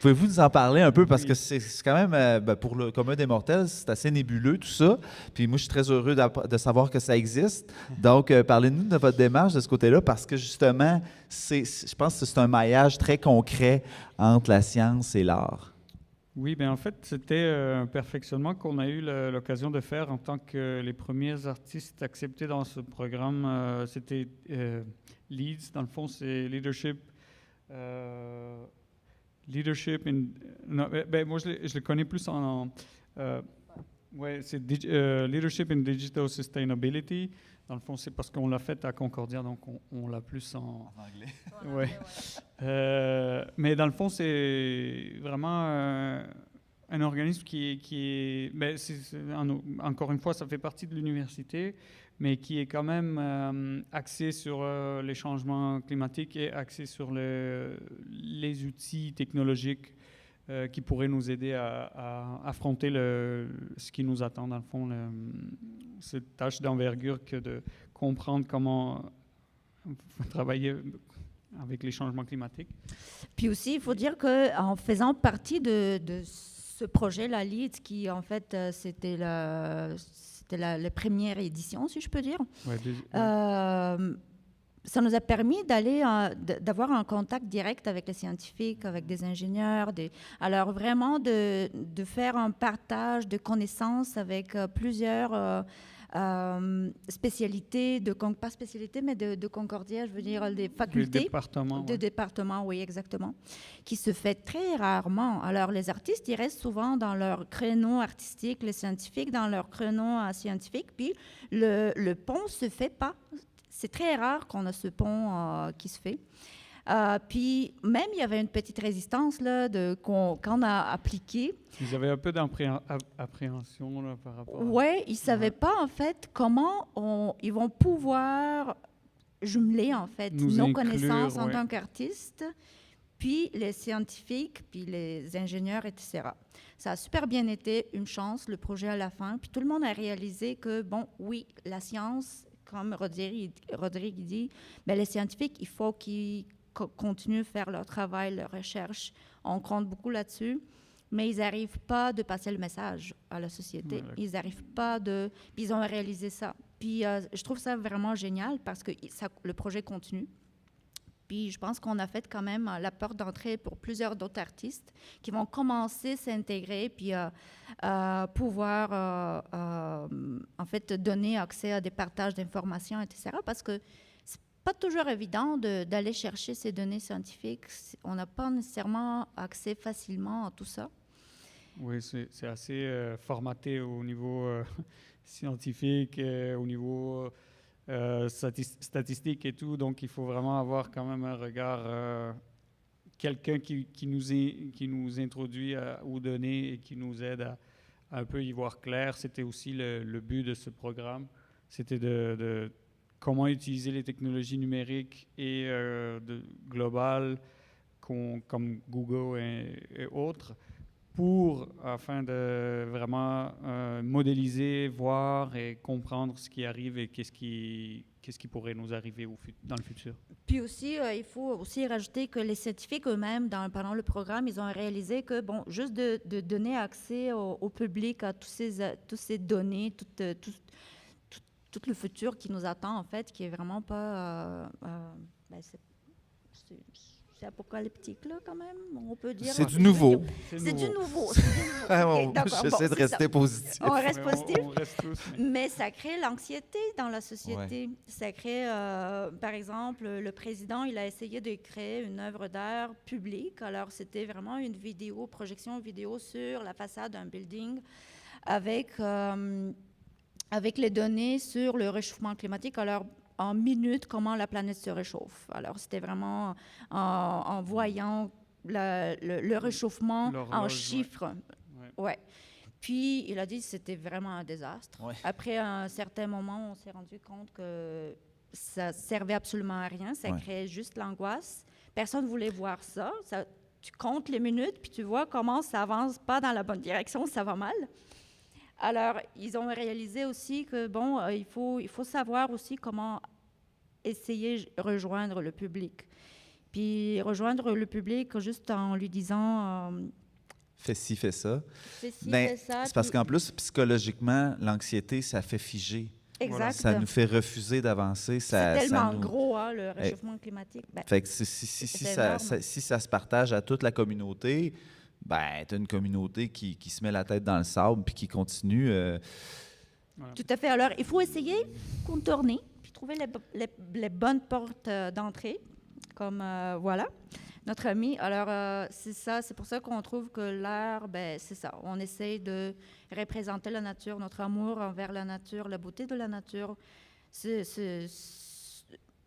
Pouvez-vous nous en parler un peu? Parce que c'est quand même, ben, pour le commun des mortels, c'est assez nébuleux tout ça. Puis moi, je suis très heureux de savoir que ça existe. Donc, parlez-nous de votre démarche de ce côté-là, parce que justement, je pense que c'est un maillage très concret entre la science et l'art. Oui, bien en fait, c'était un perfectionnement qu'on a eu l'occasion de faire en tant que les premiers artistes acceptés dans ce programme. C'était LEADS, dans le fond, c'est Leadership in... Non, ben, moi, je le connais plus ouais, c'est Leadership in Digital Sustainability. Dans le fond, c'est parce qu'on l'a fait à Concordia, donc on l'a plus en anglais. Ouais. Mais dans le fond, c'est vraiment un organisme qui est ben, encore une fois, ça fait partie de l'université, mais qui est quand même axé sur les changements climatiques et axé sur les outils technologiques qui pourraient nous aider à affronter ce qui nous attend, dans le fond, cette tâche d'envergure que de comprendre comment travailler avec les changements climatiques. Puis aussi, il faut dire qu'en faisant partie de ce projet, la LEAD, qui en fait, c'était la première édition, si je peux dire. Ouais, ça nous a permis d'avoir un contact direct avec les scientifiques, avec des ingénieurs. Alors vraiment de faire un partage de connaissances avec plusieurs spécialités, pas spécialités, mais de Concordia, je veux dire des Les facultés. départements, De ouais. département, oui, exactement, qui se fait très rarement. Alors, les artistes, ils restent souvent dans leur créneau artistique, les scientifiques dans leur créneau scientifique, puis le pont se fait pas. C'est très rare qu'on a ce pont qui se fait. Puis, même, il y avait une petite résistance là, qu'on a appliquée. Ils avaient un peu d'appréhension là, par rapport à... Oui, ils ne savaient Ouais. pas, en fait, comment ils vont pouvoir jumeler, en fait, Nous nos inclure, connaissances en ouais. tant qu'artistes, puis les scientifiques, puis les ingénieurs, etc. Ça a super bien été, une chance, le projet à la fin. Puis tout le monde a réalisé que, bon, oui, la science, comme Rodrigue dit, ben, les scientifiques, il faut qu'ils continuent à faire leur travail, leur recherche. On compte beaucoup là-dessus. Mais ils n'arrivent pas de passer le message à la société. Ouais, Ils n'arrivent pas de... Puis ils ont réalisé ça. Puis je trouve ça vraiment génial parce que le projet continue. Puis je pense qu'on a fait quand même la porte d'entrée pour plusieurs d'autres artistes qui vont commencer à s'intégrer puis pouvoir en fait donner accès à des partages d'informations, etc. Parce que c'est pas toujours évident d'aller chercher ces données scientifiques. On n'a pas nécessairement accès facilement à tout ça. Oui, c'est assez formaté au niveau scientifique, au niveau statistique et tout. Donc, il faut vraiment avoir quand même un regard, quelqu'un qui nous introduit aux données et qui nous aide à un peu y voir clair. C'était aussi le but de ce programme. C'était de comment utiliser les technologies numériques et globales comme Google et autres afin de vraiment modéliser, voir et comprendre ce qui arrive et qu'est-ce qui pourrait nous arriver dans le futur. Puis aussi, il faut aussi rajouter que les scientifiques eux-mêmes, pendant le programme, ils ont réalisé que, bon, juste de donner accès au public à toutes ces données, tout le futur qui nous attend, en fait, qui est vraiment pas... ben, c'est apocalyptique, là, quand même, on peut dire. C'est du nouveau. C'est du nouveau. Bon, d'accord. j'essaie de c'est rester ça. positif. On reste positif. On reste tous. Mais ça crée l'anxiété dans la société. Ça crée, par exemple, le président, il a essayé de créer une œuvre d'art publique. Alors, c'était vraiment une projection vidéo sur la façade d'un building avec les données sur le réchauffement climatique. Alors, en minutes, comment la planète se réchauffe. Alors, c'était vraiment en voyant le réchauffement en chiffres. Ouais. Puis, il a dit que c'était vraiment un désastre. Ouais. Après un certain moment, on s'est rendu compte que ça servait absolument à rien. Ça créait juste l'angoisse. Personne ne voulait voir ça. Tu comptes les minutes, puis tu vois comment ça avance pas dans la bonne direction, ça va mal. Alors, ils ont réalisé aussi que, bon, il faut savoir aussi comment essayer de rejoindre le public. Puis, rejoindre le public juste en lui disant... fais ci, fais ça. fais ci, Mais fais ça. c'est parce qu'en plus, psychologiquement, l'anxiété, ça fait figer. Exact. Ça nous fait refuser d'avancer. C'est tellement gros, hein, le réchauffement climatique. Ben, fait que si ça se partage à toute la communauté, ben, tu as une communauté qui se met la tête dans le sable puis qui continue. Voilà. Tout à fait. Alors, il faut essayer, contourner, puis trouver les bonnes portes d'entrée, comme, voilà, notre ami. Alors, c'est ça, c'est pour ça qu'on trouve que l'art, ben, c'est ça. On essaye de représenter la nature, notre amour envers la nature, la beauté de la nature.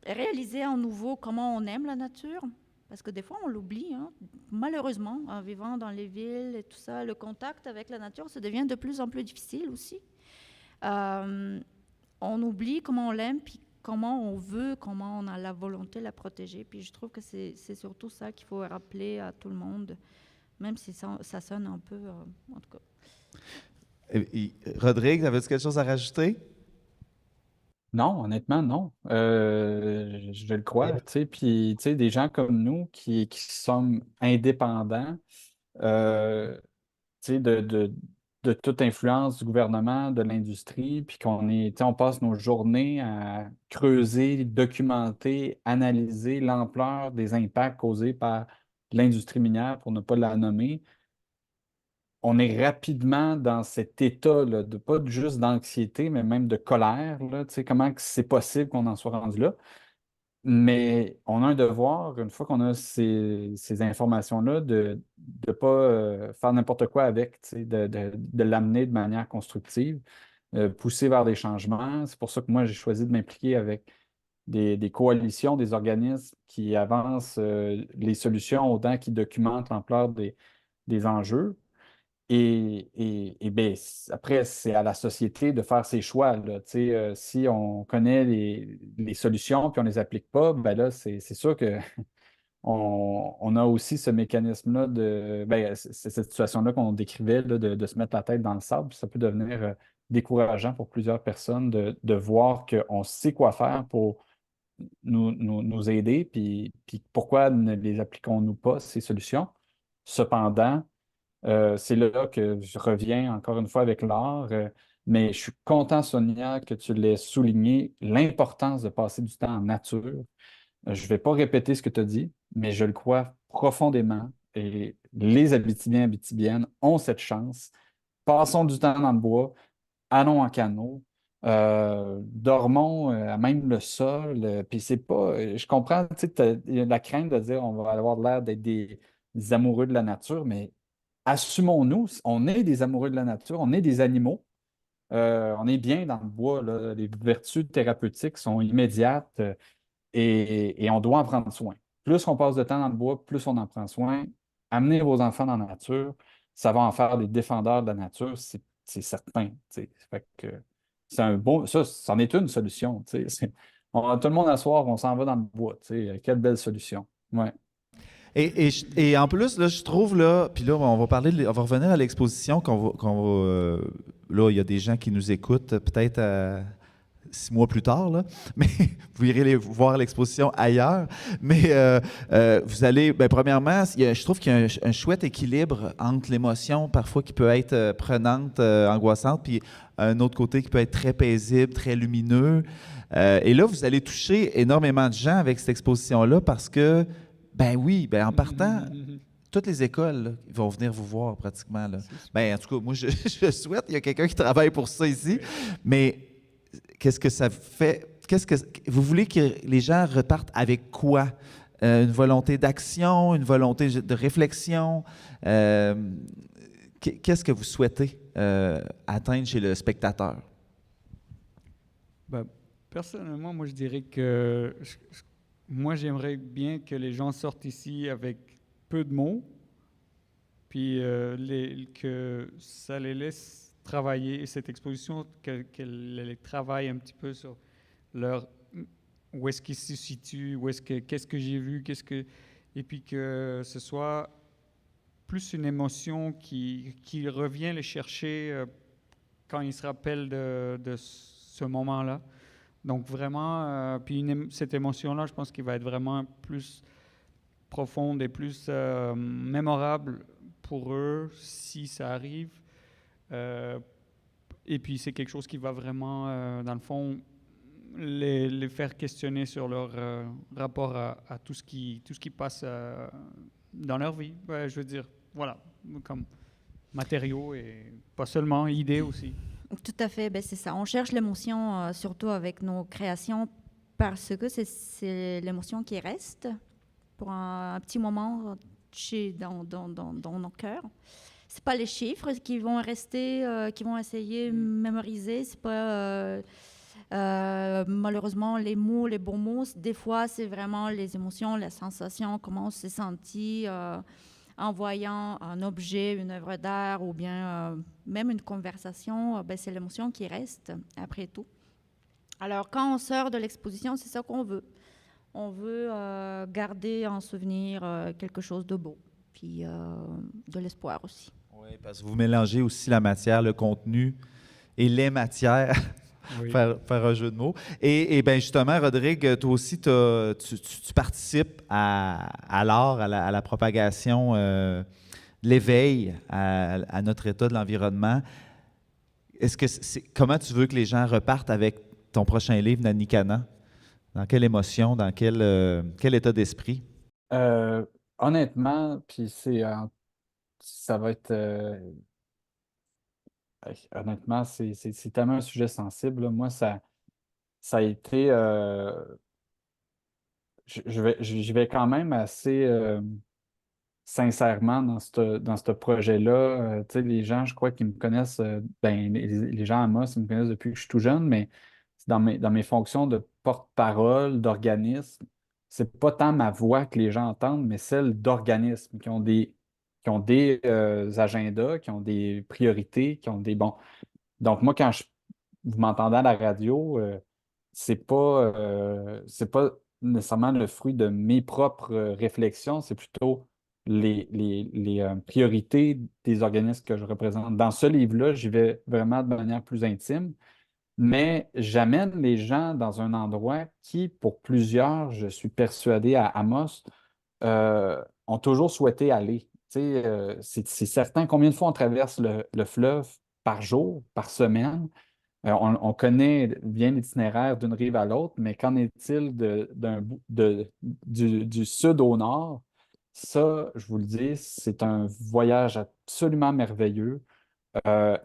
Réaliser en nouveau comment on aime la nature. Parce que des fois, on l'oublie, hein. Malheureusement, en vivant dans les villes et tout ça, le contact avec la nature, ça devient de plus en plus difficile aussi. On oublie comment on l'aime, puis comment on veut, comment on a la volonté de la protéger. Puis je trouve que c'est surtout ça qu'il faut rappeler à tout le monde, même si ça sonne un peu, en tout cas. Rodrigue, avais-tu quelque chose à rajouter? Non, honnêtement, non. Je le crois, tu sais. Puis, tu sais, des gens comme nous qui sommes indépendants, tu sais, de toute influence du gouvernement, de l'industrie, puis tu sais, on passe nos journées à creuser, documenter, analyser l'ampleur des impacts causés par l'industrie minière, pour ne pas la nommer. on est rapidement dans cet état là, de pas juste d'anxiété, mais même de colère. Là, tu sais, comment que c'est possible qu'on en soit rendu là? Mais on a un devoir, une fois qu'on a ces informations-là, de ne pas faire n'importe quoi avec, tu sais, de l'amener de manière constructive, pousser vers des changements. C'est pour ça que moi, j'ai choisi de m'impliquer avec des coalitions, des organismes qui avancent les solutions autant qu'ils documentent l'ampleur des enjeux. Ben, après, c'est à la société de faire ses choix, là. Tu sais, si on connaît les solutions puis on ne les applique pas, ben là, c'est sûr que on a aussi ce mécanisme-là c'est cette situation-là qu'on décrivait, là, de se mettre la tête dans le sable. Puis ça peut devenir décourageant pour plusieurs personnes de voir qu'on sait quoi faire pour nous aider, puis pourquoi ne les appliquons-nous pas, ces solutions. Cependant, c'est là que je reviens encore une fois avec l'art, mais je suis content, Sonia, que tu l'aies souligné, l'importance de passer du temps en nature. Je ne vais pas répéter ce que tu as dit, mais je le crois profondément. Et les Abitibiens et Abitibiennes ont cette chance. Passons du temps dans le bois, allons en canot, dormons à même le sol. Puis c'est pas. Je comprends, tu sais, il y a la crainte de dire on va avoir l'air d'être des amoureux de la nature, mais assumons-nous, on est des amoureux de la nature, on est des animaux, on est bien dans le bois, là. Les vertus thérapeutiques sont immédiates et on doit en prendre soin. Plus on passe de temps dans le bois, plus on en prend soin. Amenez vos enfants dans la nature, ça va en faire des défendeurs de la nature, c'est certain. Tu sais. Fait que c'est un bon, ça, c'en est une solution. Tu sais. Tout le monde à soir, on s'en va dans le bois. Tu sais. Quelle belle solution. Ouais. Et en plus, là, je trouve, là, puis là, on va parler, on va revenir à l'exposition là, il y a des gens qui nous écoutent peut-être 6 mois plus tard, là, mais vous irez voir l'exposition ailleurs. Mais vous allez, ben, premièrement, je trouve qu'il y a un chouette équilibre entre l'émotion, parfois qui peut être prenante, angoissante, puis un autre côté qui peut être très paisible, très lumineux. Et là, vous allez toucher énormément de gens avec cette exposition-là parce que ben oui, ben en partant, toutes les écoles là, ils vont venir vous voir pratiquement. Là. Ben, en tout cas, moi, je souhaite, il y a quelqu'un qui travaille pour ça ici, mais qu'est-ce que ça fait? Vous voulez que les gens repartent avec quoi? Une volonté d'action, une volonté de réflexion? Qu'est-ce que vous souhaitez atteindre chez le spectateur? Ben, personnellement, moi, je dirais que moi, j'aimerais bien que les gens sortent ici avec peu de mots, puis que ça les laisse travailler, cette exposition, qu'elle les travaille un petit peu sur où est-ce qu'ils se situent, qu'est-ce que j'ai vu, et puis que ce soit plus une émotion qui revient les chercher quand ils se rappellent de ce moment-là. Donc vraiment, puis cette émotion-là, je pense qu'il va être vraiment plus profonde et plus mémorable pour eux si ça arrive. Et puis c'est quelque chose qui va vraiment, dans le fond, les faire questionner sur leur rapport à tout ce qui passe dans leur vie. Ouais, je veux dire, voilà, comme matériaux et pas seulement, idées aussi. Tout à fait, ben c'est ça. On cherche l'émotion surtout avec nos créations parce que c'est l'émotion qui reste pour un petit moment dans nos cœurs. C'est pas les chiffres qui vont rester, qui vont essayer de mémoriser. C'est pas malheureusement les mots, les bons mots. Des fois, c'est vraiment les émotions, les sensations, comment on s'est senti en voyant un objet, une œuvre d'art ou bien même une conversation. Ben, c'est l'émotion qui reste après tout. Alors, quand on sort de l'exposition, c'est ça qu'on veut. On veut garder en souvenir quelque chose de beau, puis de l'espoir aussi. Oui, parce que vous mélangez aussi la matière, le contenu et les matières, Oui. faire un jeu de mots. Et bien justement, Rodrigue, toi aussi, tu participes à l'art, à la propagation, l'éveil à notre état de l'environnement. Comment tu veux que les gens repartent avec ton prochain livre, Nanicana? Dans quelle émotion, dans quel état d'esprit? Honnêtement, puis ça va être honnêtement, c'est tellement un sujet sensible, là. Moi, ça a été. J'y vais quand même assez sincèrement dans ce projet-là. Tu sais, les gens, je crois qu'ils me connaissent, ben, les gens à Moss, ils me connaissent depuis que je suis tout jeune, mais c'est dans mes fonctions de porte-parole, d'organisme, c'est pas tant ma voix que les gens entendent, mais celle d'organismes qui ont des agendas, qui ont des priorités, qui ont des bons. Donc, moi, vous m'entendez à la radio, c'est pas nécessairement le fruit de mes propres réflexions, c'est plutôt les priorités des organismes que je représente. Dans ce livre-là, j'y vais vraiment de manière plus intime, mais j'amène les gens dans un endroit qui, pour plusieurs, je suis persuadé à Amos, ont toujours souhaité aller. Tu sais, c'est certain. Combien de fois on traverse le fleuve par jour, par semaine? On connaît bien l'itinéraire d'une rive à l'autre, mais qu'en est-il du sud au nord? Ça, je vous le dis, c'est un voyage absolument merveilleux.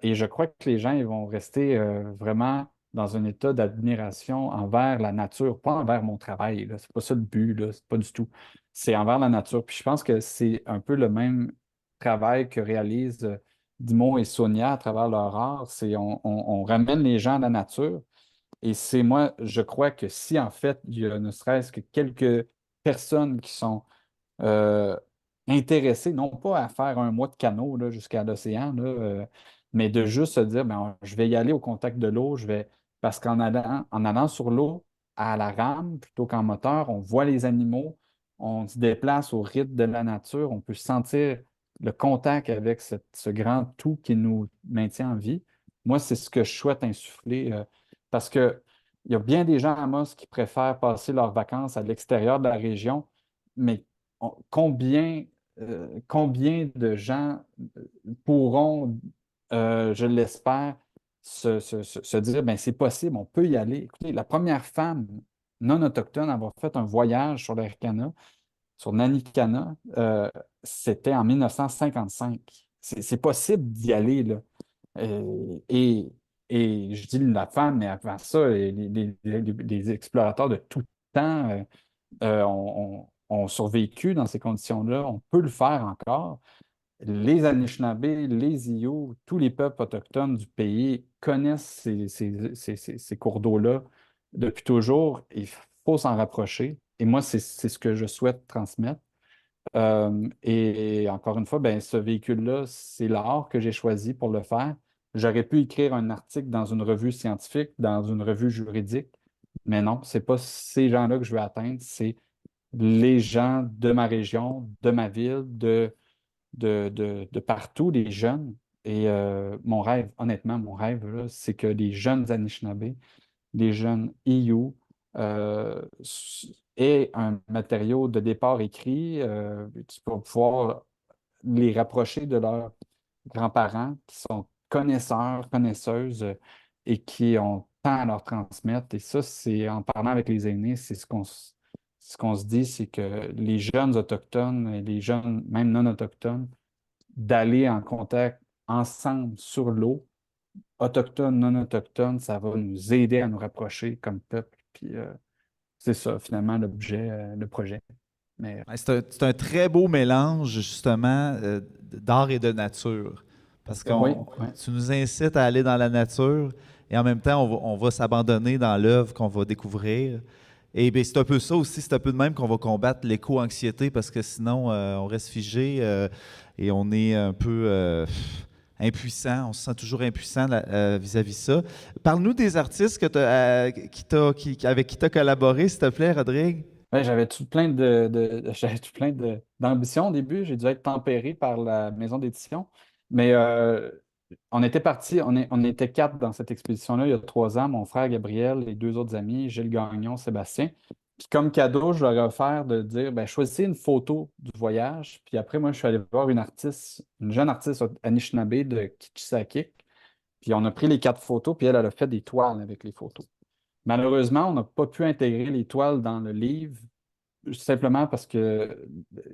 Et je crois que les gens ils vont rester vraiment dans un état d'admiration envers la nature, pas envers mon travail, là. C'est pas ça le but, là. C'est pas du tout. C'est envers la nature. Puis je pense que c'est un peu le même travail que réalisent Dimon et Sonia à travers leur art. C'est on ramène les gens à la nature. Et c'est moi, je crois que si en fait, il y a ne serait-ce que quelques personnes qui sont euh, intéressé, non pas à faire un mois de canot là, jusqu'à l'océan, là, mais de juste se dire, ben, je vais y aller au contact de l'eau, parce en allant sur l'eau à la rame plutôt qu'en moteur, on voit les animaux, on se déplace au rythme de la nature, on peut sentir le contact avec ce grand tout qui nous maintient en vie. Moi, c'est ce que je souhaite insuffler, parce que il y a bien des gens à Amos qui préfèrent passer leurs vacances à l'extérieur de la région, mais combien de gens pourront, je l'espère, se dire, ben c'est possible, on peut y aller. Écoutez, la première femme non autochtone à avoir fait un voyage sur l'Arcana, sur Nanicana, c'était en 1955. C'est possible d'y aller, là. Et, et je dis la femme, mais avant ça, les explorateurs de tout temps ont survécu dans ces conditions-là. On peut le faire encore. Les Anishinaabe, les Ios, tous les peuples autochtones du pays connaissent ces cours d'eau-là depuis toujours. Il faut s'en rapprocher. Et moi, c'est ce que je souhaite transmettre. Et encore une fois, ben, ce véhicule-là, c'est l'art que j'ai choisi pour le faire. J'aurais pu écrire un article dans une revue scientifique, dans une revue juridique, mais non, c'est pas ces gens-là que je veux atteindre, c'est les gens de ma région, de ma ville, de partout, les jeunes. Et mon rêve, honnêtement, mon rêve, là, c'est que les jeunes Anishinaabe, les jeunes Iou, aient un matériau de départ écrit pour pouvoir les rapprocher de leurs grands-parents qui sont connaisseurs, connaisseuses et qui ont tant à leur transmettre. Et ça, c'est en parlant avec les aînés, c'est ce qu'on se dit, c'est que les jeunes autochtones et les jeunes, même non autochtones, d'aller en contact ensemble sur l'eau, autochtones, non autochtones, ça va nous aider à nous rapprocher comme peuple. Puis c'est ça, finalement, l'objet, le projet. Mais Ouais, c'est un très beau mélange, justement, d'art et de nature. Parce que oui, oui. tu nous incites à aller dans la nature et en même temps, on va s'abandonner dans l'œuvre qu'on va découvrir. Et bien, c'est un peu ça aussi, c'est un peu de même qu'on va combattre l'éco-anxiété parce que sinon, on reste figé et on est un peu impuissant. On se sent toujours impuissant vis-à-vis ça. Parle-nous des artistes avec qui tu as collaboré, s'il te plaît, Rodrigue. Ouais, j'avais tout plein j'avais tout plein d'ambitions au début. J'ai dû être tempéré par la maison d'édition. Mais on était partis, on était quatre dans cette expédition-là il y a 3 ans, mon frère Gabriel et deux autres amis, Gilles Gagnon, Sébastien. Puis comme cadeau, je leur ai offert de dire, ben, choisissez une photo du voyage. Puis après, moi, je suis allé voir une artiste, une jeune artiste Anishinaabe de Kichisakik. Puis on a pris les 4 photos, puis elle a fait des toiles avec les photos. Malheureusement, on n'a pas pu intégrer les toiles dans le livre, simplement parce que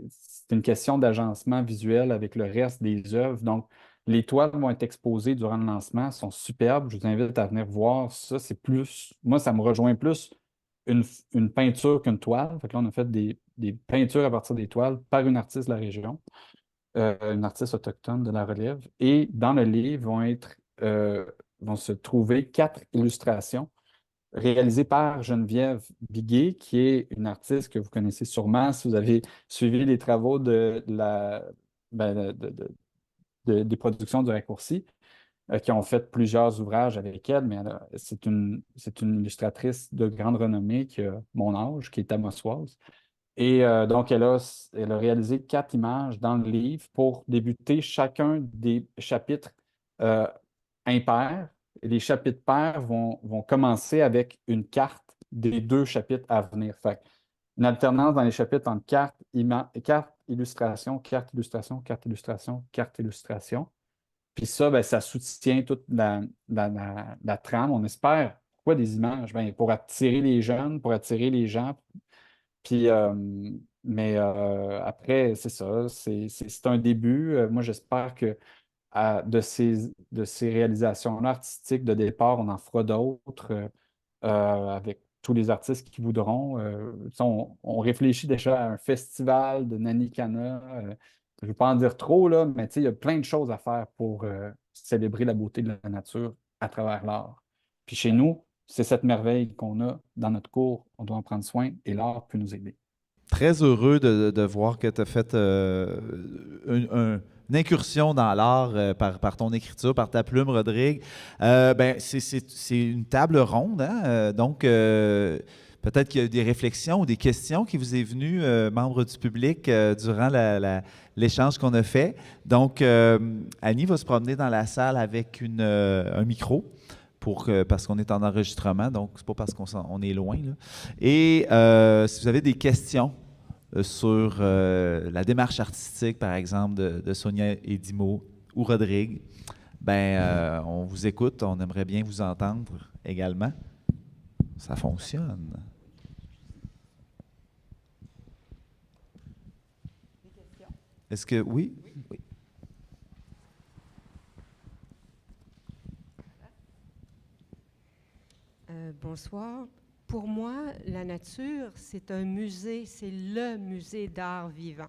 c'est une question d'agencement visuel avec le reste des œuvres. Donc, Les toiles vont être exposées durant le lancement, sont superbes. Je vous invite à venir voir ça. C'est plus, moi, ça me rejoint plus une peinture qu'une toile. Fait que là, on a fait des peintures à partir des toiles par une artiste de la région, une artiste autochtone de la Relève. Et dans le livre vont se trouver 4 illustrations réalisées par Geneviève Biguet, qui est une artiste que vous connaissez sûrement si vous avez suivi les travaux ben, des productions du Raccourci, qui ont fait plusieurs ouvrages avec elle, mais c'est une illustratrice de grande renommée qui a mon âge, qui est amossoise. Et donc, elle a réalisé 4 images dans le livre pour débuter chacun des chapitres euh, impairs. Et les chapitres pairs vont commencer avec une carte des 2 chapitres à venir. Fait une alternance dans les chapitres entre carte, illustration, carte, illustration, carte, illustration, carte, illustration. Puis ça, ben, ça soutient toute la trame. On espère. Pourquoi des images? Ben, pour attirer les jeunes, pour attirer les gens. Puis, mais après, c'est ça. C'est un début. Moi, j'espère que de ces réalisations-là artistiques de départ, on en fera d'autres avec tous les artistes qui voudront. On réfléchit déjà à un festival de Nani Cana. Je ne veux pas en dire trop, là, mais il y a plein de choses à faire pour célébrer la beauté de la nature à travers l'art. Puis chez nous, c'est cette merveille qu'on a dans notre cours. On doit en prendre soin et l'art peut nous aider. Très heureux de voir que tu as fait une incursion dans l'art par ton écriture, par ta plume, Rodrigue. C'est une table ronde, hein? Donc, peut-être qu'il y a eu des réflexions ou des questions qui vous est venues, membres du public, durant l'échange qu'on a fait. Donc, Annie va se promener dans la salle avec un micro. Parce qu'on est en enregistrement, donc c'est pas parce qu'on est loin, là. Et si vous avez des questions sur la démarche artistique, par exemple, de Sonia Edimo ou Rodrigue, on vous écoute, on aimerait bien vous entendre également. Ça fonctionne. Est-ce que oui? Oui. Bonsoir. Pour moi, la nature, c'est un musée, c'est le musée d'art vivant.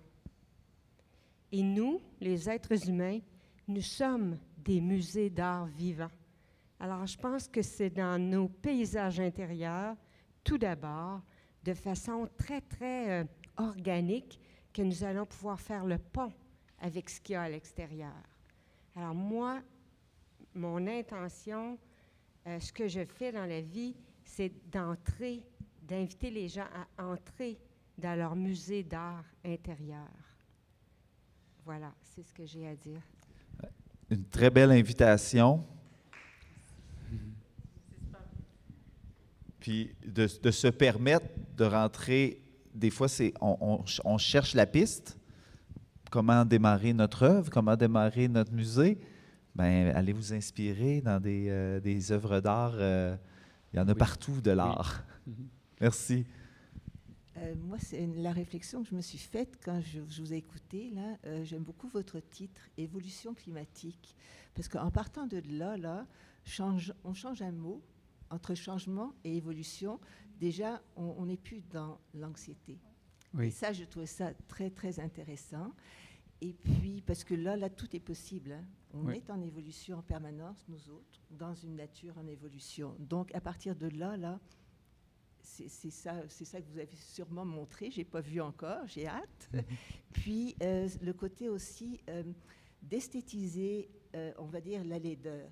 Et nous, les êtres humains, nous sommes des musées d'art vivant. Alors, je pense que c'est dans nos paysages intérieurs, tout d'abord, de façon très, très organique, que nous allons pouvoir faire le pont avec ce qu'il y a à l'extérieur. Alors moi, mon intention, ce que je fais dans la vie, c'est d'inviter les gens à entrer dans leur musée d'art intérieur. Voilà, c'est ce que j'ai à dire. Une très belle invitation. Puis de se permettre de rentrer, des fois, on cherche la piste. Comment démarrer notre œuvre, comment démarrer notre musée. Allez vous inspirer dans des œuvres d'art. Il y en a partout de l'art. Oui. Merci. Moi, c'est la réflexion que je me suis faite quand je vous ai écouté. Là, j'aime beaucoup votre titre, Évolution climatique. Parce qu'en partant de là, on change un mot entre changement et évolution. Déjà, on n'est plus dans l'anxiété. Oui. Et ça, je trouvais ça très, très intéressant. Et puis, parce que là, tout est possible. Hein. On est en évolution en permanence, nous autres, dans une nature en évolution. Donc, à partir de là, c'est ça que vous avez sûrement montré. Je n'ai pas vu encore, j'ai hâte. Puis, le côté aussi d'esthétiser, on va dire, la laideur.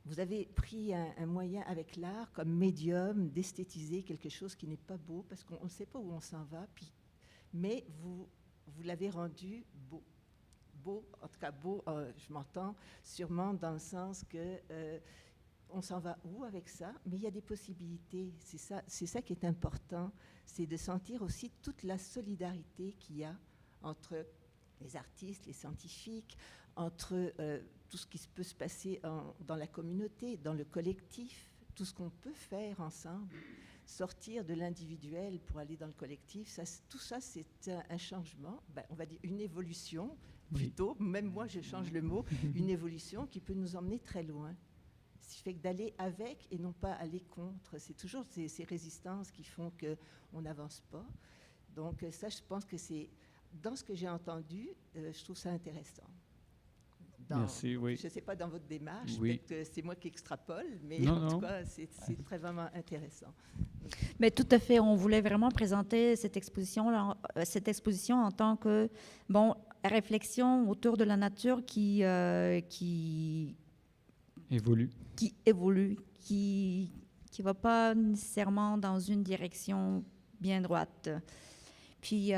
Vous avez pris un moyen avec l'art comme médium d'esthétiser quelque chose qui n'est pas beau, parce qu'on ne sait pas où on s'en va, mais vous l'avez rendu beau. Beau, en tout cas beau, je m'entends sûrement dans le sens que on s'en va où avec ça, mais il y a des possibilités. C'est ça qui est important, c'est de sentir aussi toute la solidarité qu'il y a entre les artistes, les scientifiques, entre tout ce qui peut se passer dans la communauté, dans le collectif, tout ce qu'on peut faire ensemble. Sortir de l'individuel pour aller dans le collectif, tout ça, c'est un changement, on va dire une évolution plutôt, même moi je change le mot, une évolution qui peut nous emmener très loin. Ce qui fait que d'aller avec et non pas aller contre. C'est toujours ces résistances qui font qu'on n'avance pas. Donc ça, je pense que c'est, dans ce que j'ai entendu, je trouve ça intéressant. Merci, oui. Je ne sais pas dans votre démarche, Oui. peut-être que c'est moi qui extrapole, mais Non, en non. tout cas, c'est vraiment intéressant. Mais tout à fait, on voulait vraiment présenter cette exposition en tant que, réflexion autour de la nature qui Évolue. évolue, qui va pas nécessairement dans une direction bien droite. Puis,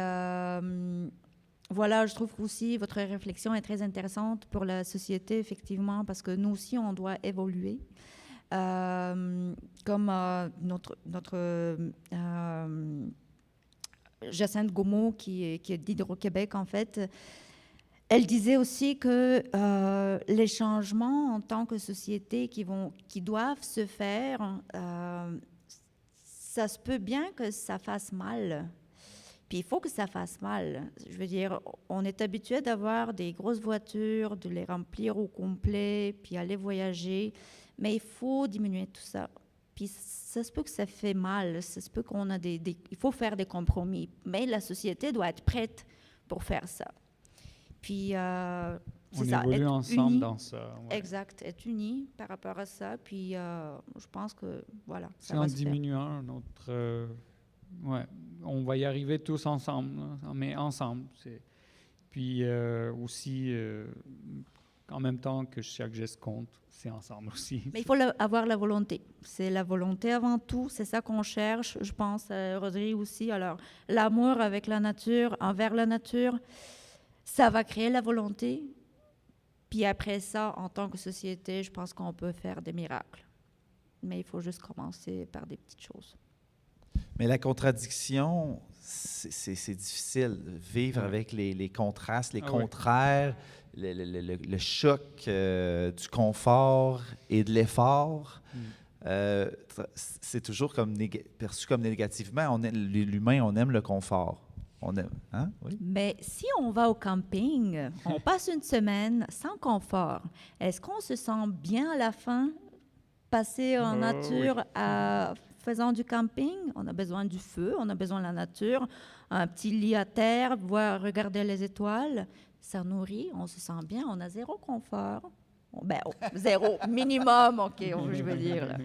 voilà, je trouve aussi votre réflexion est très intéressante pour la société, effectivement, parce que nous aussi, on doit évoluer. Comme notre Jacinthe Gaumont, qui est d'Hydro-Québec, en fait, elle disait aussi que les changements en tant que société qui doivent se faire, ça se peut bien que ça fasse mal. Puis il faut que ça fasse mal. Je veux dire, on est habitué d'avoir des grosses voitures, de les remplir au complet, puis aller voyager. Mais il faut diminuer tout ça. Puis ça se peut que ça fait mal. Ça se peut qu'on a il faut faire des compromis. Mais la société doit être prête pour faire ça. Puis On c'est ça, évolue être ensemble unis. dans ça. Ouais. Exact, être unis par rapport à ça. Puis je pense que, voilà, ça C'est en va se faire. diminuant notre... ouais, on va y arriver tous ensemble, là, mais ensemble. Puis aussi, en même temps que chaque geste compte, c'est ensemble aussi. Mais il faut avoir la volonté. C'est la volonté avant tout. C'est ça qu'on cherche. Je pense à Rodrigue aussi. Alors, l'amour avec la nature, envers la nature, ça va créer la volonté. Puis après ça, en tant que société, je pense qu'on peut faire des miracles. Mais il faut juste commencer par des petites choses. Mais la contradiction, c'est difficile. Vivre avec les contrastes, les contraires, le choc du confort et de l'effort. C'est toujours comme perçu comme négativement. L'humain, on aime le confort. On aime, hein? Oui. Mais si on va au camping, on passe une semaine sans confort. Est-ce qu'on se sent bien à la fin, passer en nature faisant du camping? On a besoin du feu, on a besoin de la nature, un petit lit à terre, regarder les étoiles. Ça nourrit, on se sent bien, on a zéro confort. Zéro, minimum, OK, je veux dire. Là.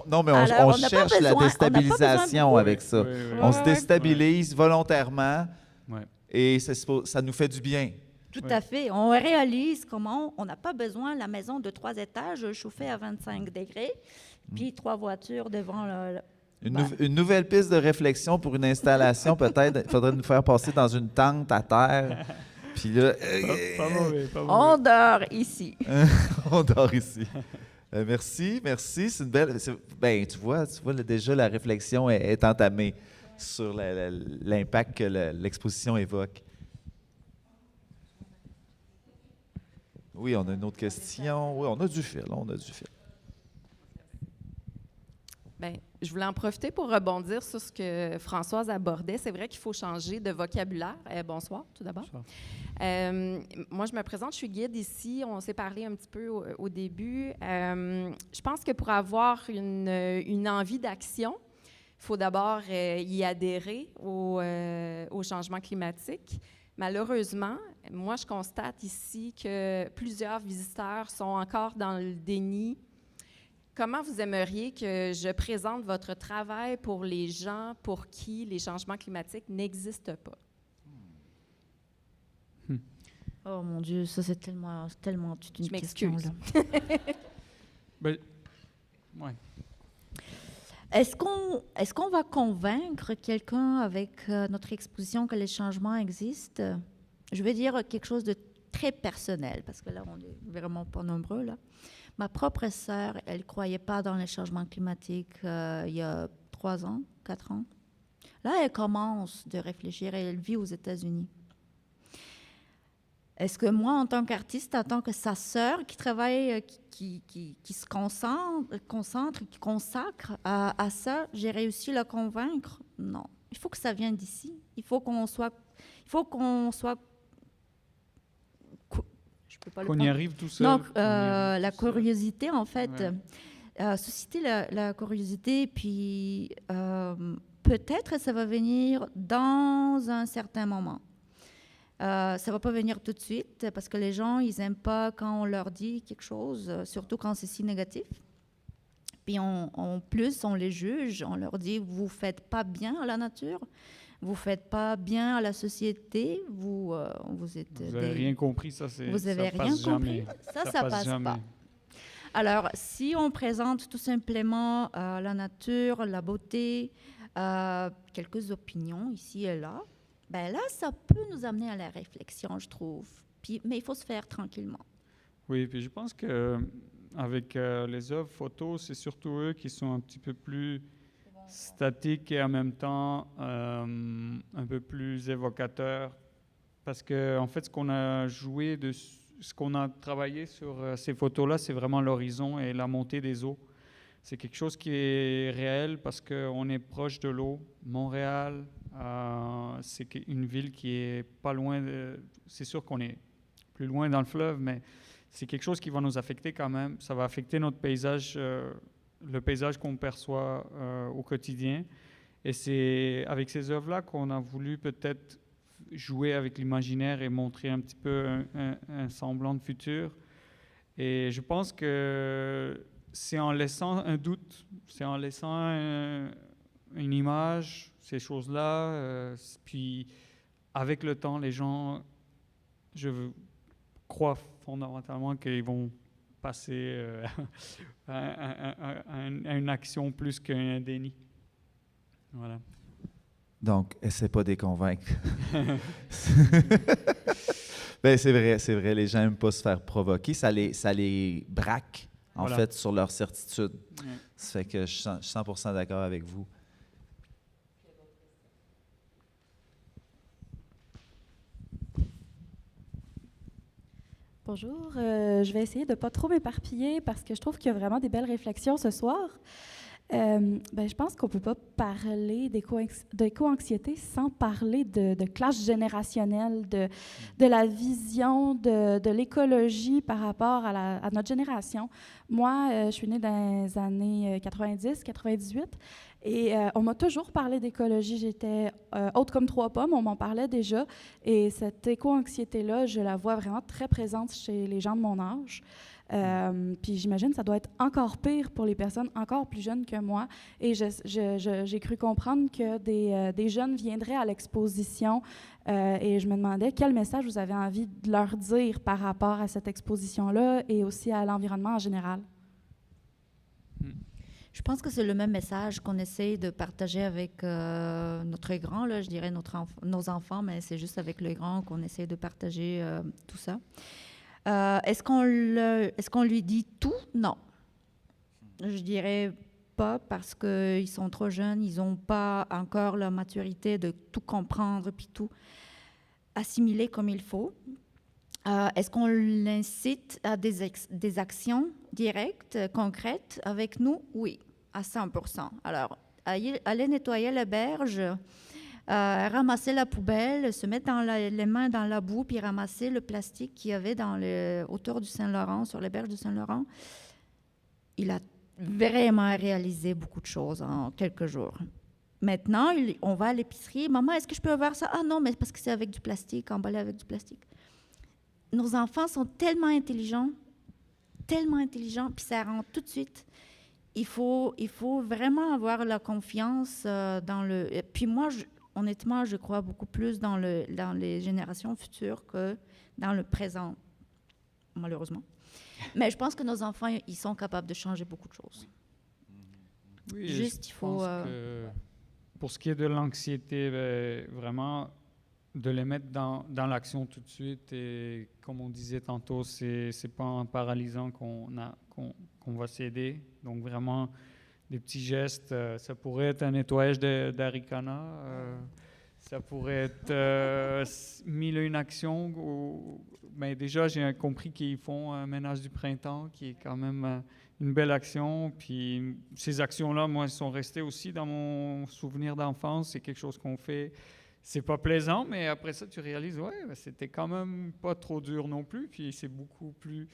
Non, mais Alors, on cherche la déstabilisation avec ça. On se déstabilise volontairement et ça nous fait du bien. Tout à fait. On réalise comment on n'a pas besoin de la maison de 3 étages chauffée à 25 degrés, puis 3 voitures devant Une nouvelle piste de réflexion pour une installation, peut-être. Il faudrait nous faire passer dans une tente à terre. Puis là, pas mauvais. On dort ici. On dort ici. Merci. C'est une belle... tu vois déjà, la réflexion est entamée sur l'impact que l'exposition évoque. Oui, on a une autre question. Oui, on a du fil. Bien, je voulais en profiter pour rebondir sur ce que Françoise abordait. C'est vrai qu'il faut changer de vocabulaire. Bonsoir, tout d'abord. Moi, je me présente, je suis guide ici. On s'est parlé un petit peu au début. Je pense que pour avoir une envie d'action, il faut d'abord y adhérer au changement climatique. Malheureusement, moi, je constate ici que plusieurs visiteurs sont encore dans le déni. Comment vous aimeriez que je présente votre travail pour les gens pour qui les changements climatiques n'existent pas? Oh mon Dieu, ça c'est tellement toute une je question. Là. Ouais. Est-ce qu'on va convaincre quelqu'un avec notre exposition que les changements existent? Je vais dire quelque chose de très personnel, parce que là, on n'est vraiment pas nombreux. Là. Ma propre sœur, elle ne croyait pas dans les changements climatiques il y a 3 ans, 4 ans. Là, elle commence de réfléchir et elle vit aux États-Unis. Est-ce que moi, en tant qu'artiste, en tant que sa sœur qui travaille, qui se consacre à ça, j'ai réussi à la convaincre? Non. Il faut que ça vienne d'ici. Il faut qu'on soit peux pas le Qu'on y prendre. arrive tout seul. Donc, qu'on y arrive la tout seul. curiosité, en fait, Ouais. susciter la curiosité, puis peut-être ça va venir dans un certain moment. Ça ne va pas venir tout de suite parce que les gens, ils n'aiment pas quand on leur dit quelque chose, surtout quand c'est si négatif. Puis en plus, on les juge, on leur dit, vous ne faites pas bien à la nature, vous ne faites pas bien à la société, vous êtes Vous n'avez rien compris, ça, c'est. Vous n'avez ça rien passe compris. jamais. Ça passe jamais. pas. Alors, si on présente tout simplement la nature, la beauté, quelques opinions ici et là, ben là, ça peut nous amener à la réflexion, je trouve. Puis, mais il faut se faire tranquillement. Oui, puis je pense que avec les œuvres photos, c'est surtout eux qui sont un petit peu plus statiques et en même temps un peu plus évocateurs. Parce que en fait, ce qu'on a joué, ce qu'on a travaillé sur ces photos-là, c'est vraiment l'horizon et la montée des eaux. C'est quelque chose qui est réel parce qu'on est proche de l'eau. Montréal, c'est une ville qui est pas loin c'est sûr qu'on est plus loin dans le fleuve, mais c'est quelque chose qui va nous affecter quand même. Ça va affecter notre paysage, le paysage qu'on perçoit au quotidien. Et c'est avec ces œuvres-là qu'on a voulu peut-être jouer avec l'imaginaire et montrer un petit peu un semblant de futur. Et je pense que c'est en laissant un doute, c'est en laissant une image, ces choses-là, puis avec le temps, les gens, je crois fondamentalement qu'ils vont passer à une action plus qu'un déni. Voilà. Donc, essaie pas de les convaincre. Ben, c'est vrai, les gens n'aiment pas se faire provoquer. Ça les braque, en Voilà. fait, sur leur certitude. Ouais. Ça fait que je suis 100% d'accord avec vous. Bonjour, je vais essayer de ne pas trop m'éparpiller parce que je trouve qu'il y a vraiment des belles réflexions ce soir. Je pense qu'on ne peut pas parler d'éco-anxiété sans parler de clash générationnel, de la vision de l'écologie par rapport à notre génération. Moi, je suis née dans les années 90, 98. Et on m'a toujours parlé d'écologie. J'étais haute comme 3 pommes, on m'en parlait déjà. Et cette éco-anxiété-là, je la vois vraiment très présente chez les gens de mon âge. Puis j'imagine que ça doit être encore pire pour les personnes encore plus jeunes que moi. Et j'ai cru comprendre que des jeunes viendraient à l'exposition et je me demandais quel message vous avez envie de leur dire par rapport à cette exposition-là et aussi à l'environnement en général. Je pense que c'est le même message qu'on essaie de partager avec notre grand, là, je dirais nos enfants, mais c'est juste avec le grand qu'on essaie de partager tout ça. Est-ce qu'on lui dit tout? Non. Je dirais pas parce qu'ils sont trop jeunes, ils n'ont pas encore la maturité de tout comprendre puis tout assimiler comme il faut. Est-ce qu'on l'incite à des actions directes, concrètes avec nous? Oui, à 100%. Alors, aller nettoyer la berge, ramasser la poubelle, se mettre les mains dans la boue, puis ramasser le plastique qu'il y avait autour du Saint-Laurent, sur les berges du Saint-Laurent. Il a vraiment réalisé beaucoup de choses en quelques jours. Maintenant, on va à l'épicerie. « Maman, est-ce que je peux avoir ça? » « Ah non, mais parce que c'est avec du plastique, emballé avec du plastique. » Nos enfants sont tellement intelligents, puis ça rentre tout de suite. Il faut vraiment avoir la confiance dans le... Puis moi, honnêtement, je crois beaucoup plus dans les générations futures que dans le présent, malheureusement. Mais je pense que nos enfants, ils sont capables de changer beaucoup de choses. Oui, Juste, il faut... Pour ce qui est de l'anxiété, vraiment, de les mettre dans l'action tout de suite. Et comme on disait tantôt, c'est pas en paralysant qu'on va s'aider. Donc, vraiment, des petits gestes. Ça pourrait être un nettoyage d'Arikana. Ça pourrait être 1001 actions. Mais déjà, j'ai compris qu'ils font un ménage du printemps, qui est quand même une belle action. Puis ces actions-là, moi, elles sont restées aussi dans mon souvenir d'enfance. C'est quelque chose qu'on fait c'est pas plaisant, mais après ça, tu réalises, ouais, c'était quand même pas trop dur non plus, puis c'est beaucoup plus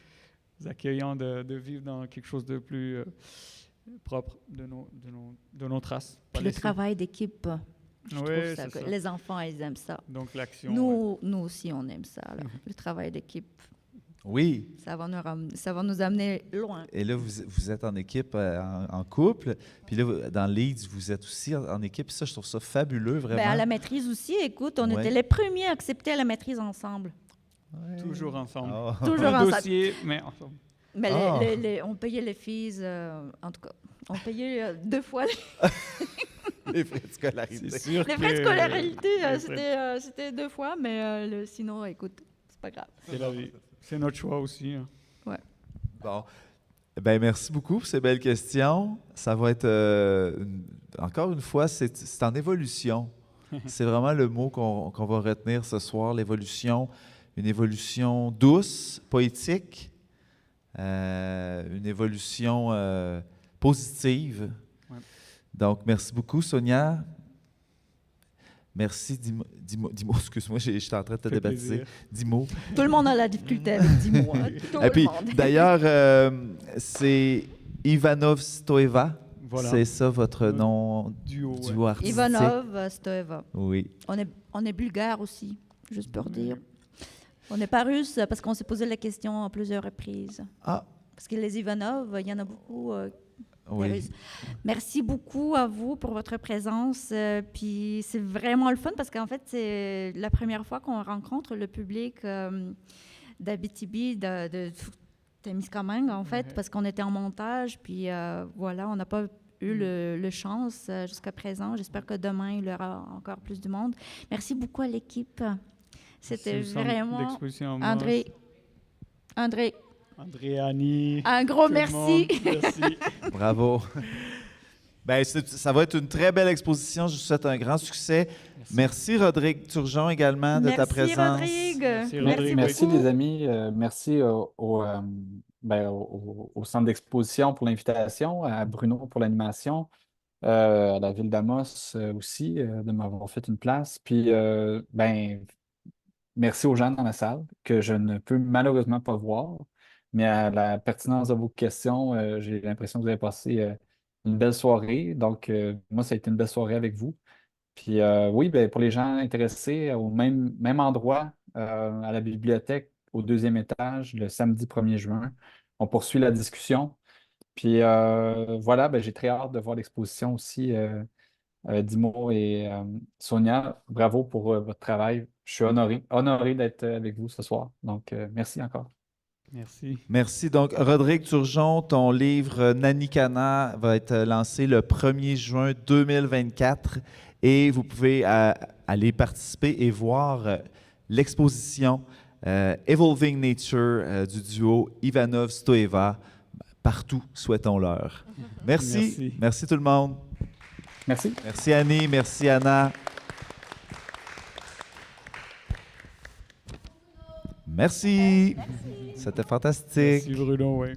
accueillant de vivre dans quelque chose de plus propre de nos traces. Puis le travail d'équipe, je trouve Oui, ça, c'est ça. les enfants, ils aiment ça. Donc l'action. Nous aussi, on aime ça, là. Le travail d'équipe. Oui. Ça va nous amener loin. Et là, vous êtes en équipe, en couple. Puis là, dans Leeds, vous êtes aussi en équipe. Ça, je trouve ça fabuleux, vraiment. Ben, à la maîtrise aussi, écoute, on Ouais. était les premiers à accepter à la maîtrise ensemble. Ouais. Toujours ensemble. Ah. Toujours Un ensemble. dossier, mais ensemble. Mais Ah. on payait les fees, en tout cas, on payait 2 fois Les frais de scolarité. C'est sûr les frais de que- scolarité. les frais- C'était 2 fois, mais sinon, écoute, c'est pas grave. C'est la vie. C'est notre choix aussi. Hein. Bon. Ben, merci beaucoup pour ces belles questions. Ça va être, encore une fois, c'est en évolution. C'est vraiment le mot qu'on va retenir ce soir, l'évolution. Une évolution douce, poétique, une évolution positive. Ouais. Donc, merci beaucoup, Sonia. Merci, Dimo, excuse-moi, j'étais en train de te Fait débaptiser. plaisir. Dimo. Tout le monde a la difficulté avec 10 mots. Hein. Tout Et puis, le monde. d'ailleurs, c'est Ivanov Stoeva. Voilà. C'est ça votre Ouais. nom Duo. duo artistique? Ivanov, Stoeva. Oui. On est bulgare aussi, juste pour dire. On n'est pas russe parce qu'on s'est posé la question à plusieurs reprises. Ah, Parce que les Ivanov, il y en a beaucoup. Des oui. Russes. Merci beaucoup à vous pour votre présence. Puis c'est vraiment le fun parce qu'en fait, c'est la première fois qu'on rencontre le public d'Abitibi, de Témiscamingue, en fait, Ouais. parce qu'on était en montage. Puis voilà, on n'a pas eu le chance jusqu'à présent. J'espère que demain, il y aura encore plus de monde. Merci beaucoup à l'équipe. C'était C'est le centre vraiment... d'exposition à André, Andréani. un gros tout le merci. monde, merci. Bravo. Ben, ça va être une très belle exposition. Je vous souhaite un grand succès. Merci, Rodrigue Turgeon, également, de ta Merci, présence. Rodrigue. Merci, Merci Rodrigue. Merci, beaucoup. les amis. Merci au centre d'exposition pour l'invitation, à Bruno pour l'animation, à la ville d'Amos aussi de m'avoir fait une place. Puis, merci aux gens dans la salle que je ne peux malheureusement pas voir, mais à la pertinence de vos questions, j'ai l'impression que vous avez passé une belle soirée. Donc, moi, ça a été une belle soirée avec vous. Puis oui, ben, pour les gens intéressés, au même endroit, à la bibliothèque, au 2e étage, le samedi 1er juin, on poursuit la discussion. Puis voilà, ben, j'ai très hâte de voir l'exposition aussi. Dimo et Sonia, bravo pour votre travail. Je suis honoré d'être avec vous ce soir. Donc, merci encore. Merci. Merci. Donc, Rodrigue Turgeon, ton livre Nani Cana va être lancé le 1er juin 2024 et vous pouvez aller participer et voir l'exposition Evolving Nature du duo Ivanov-Stoeva. Partout, souhaitons-leur. Merci. Merci. Merci tout le monde. Merci. Merci Annie, merci Anna. Merci. C'était fantastique. Merci, Bruno. Ouais.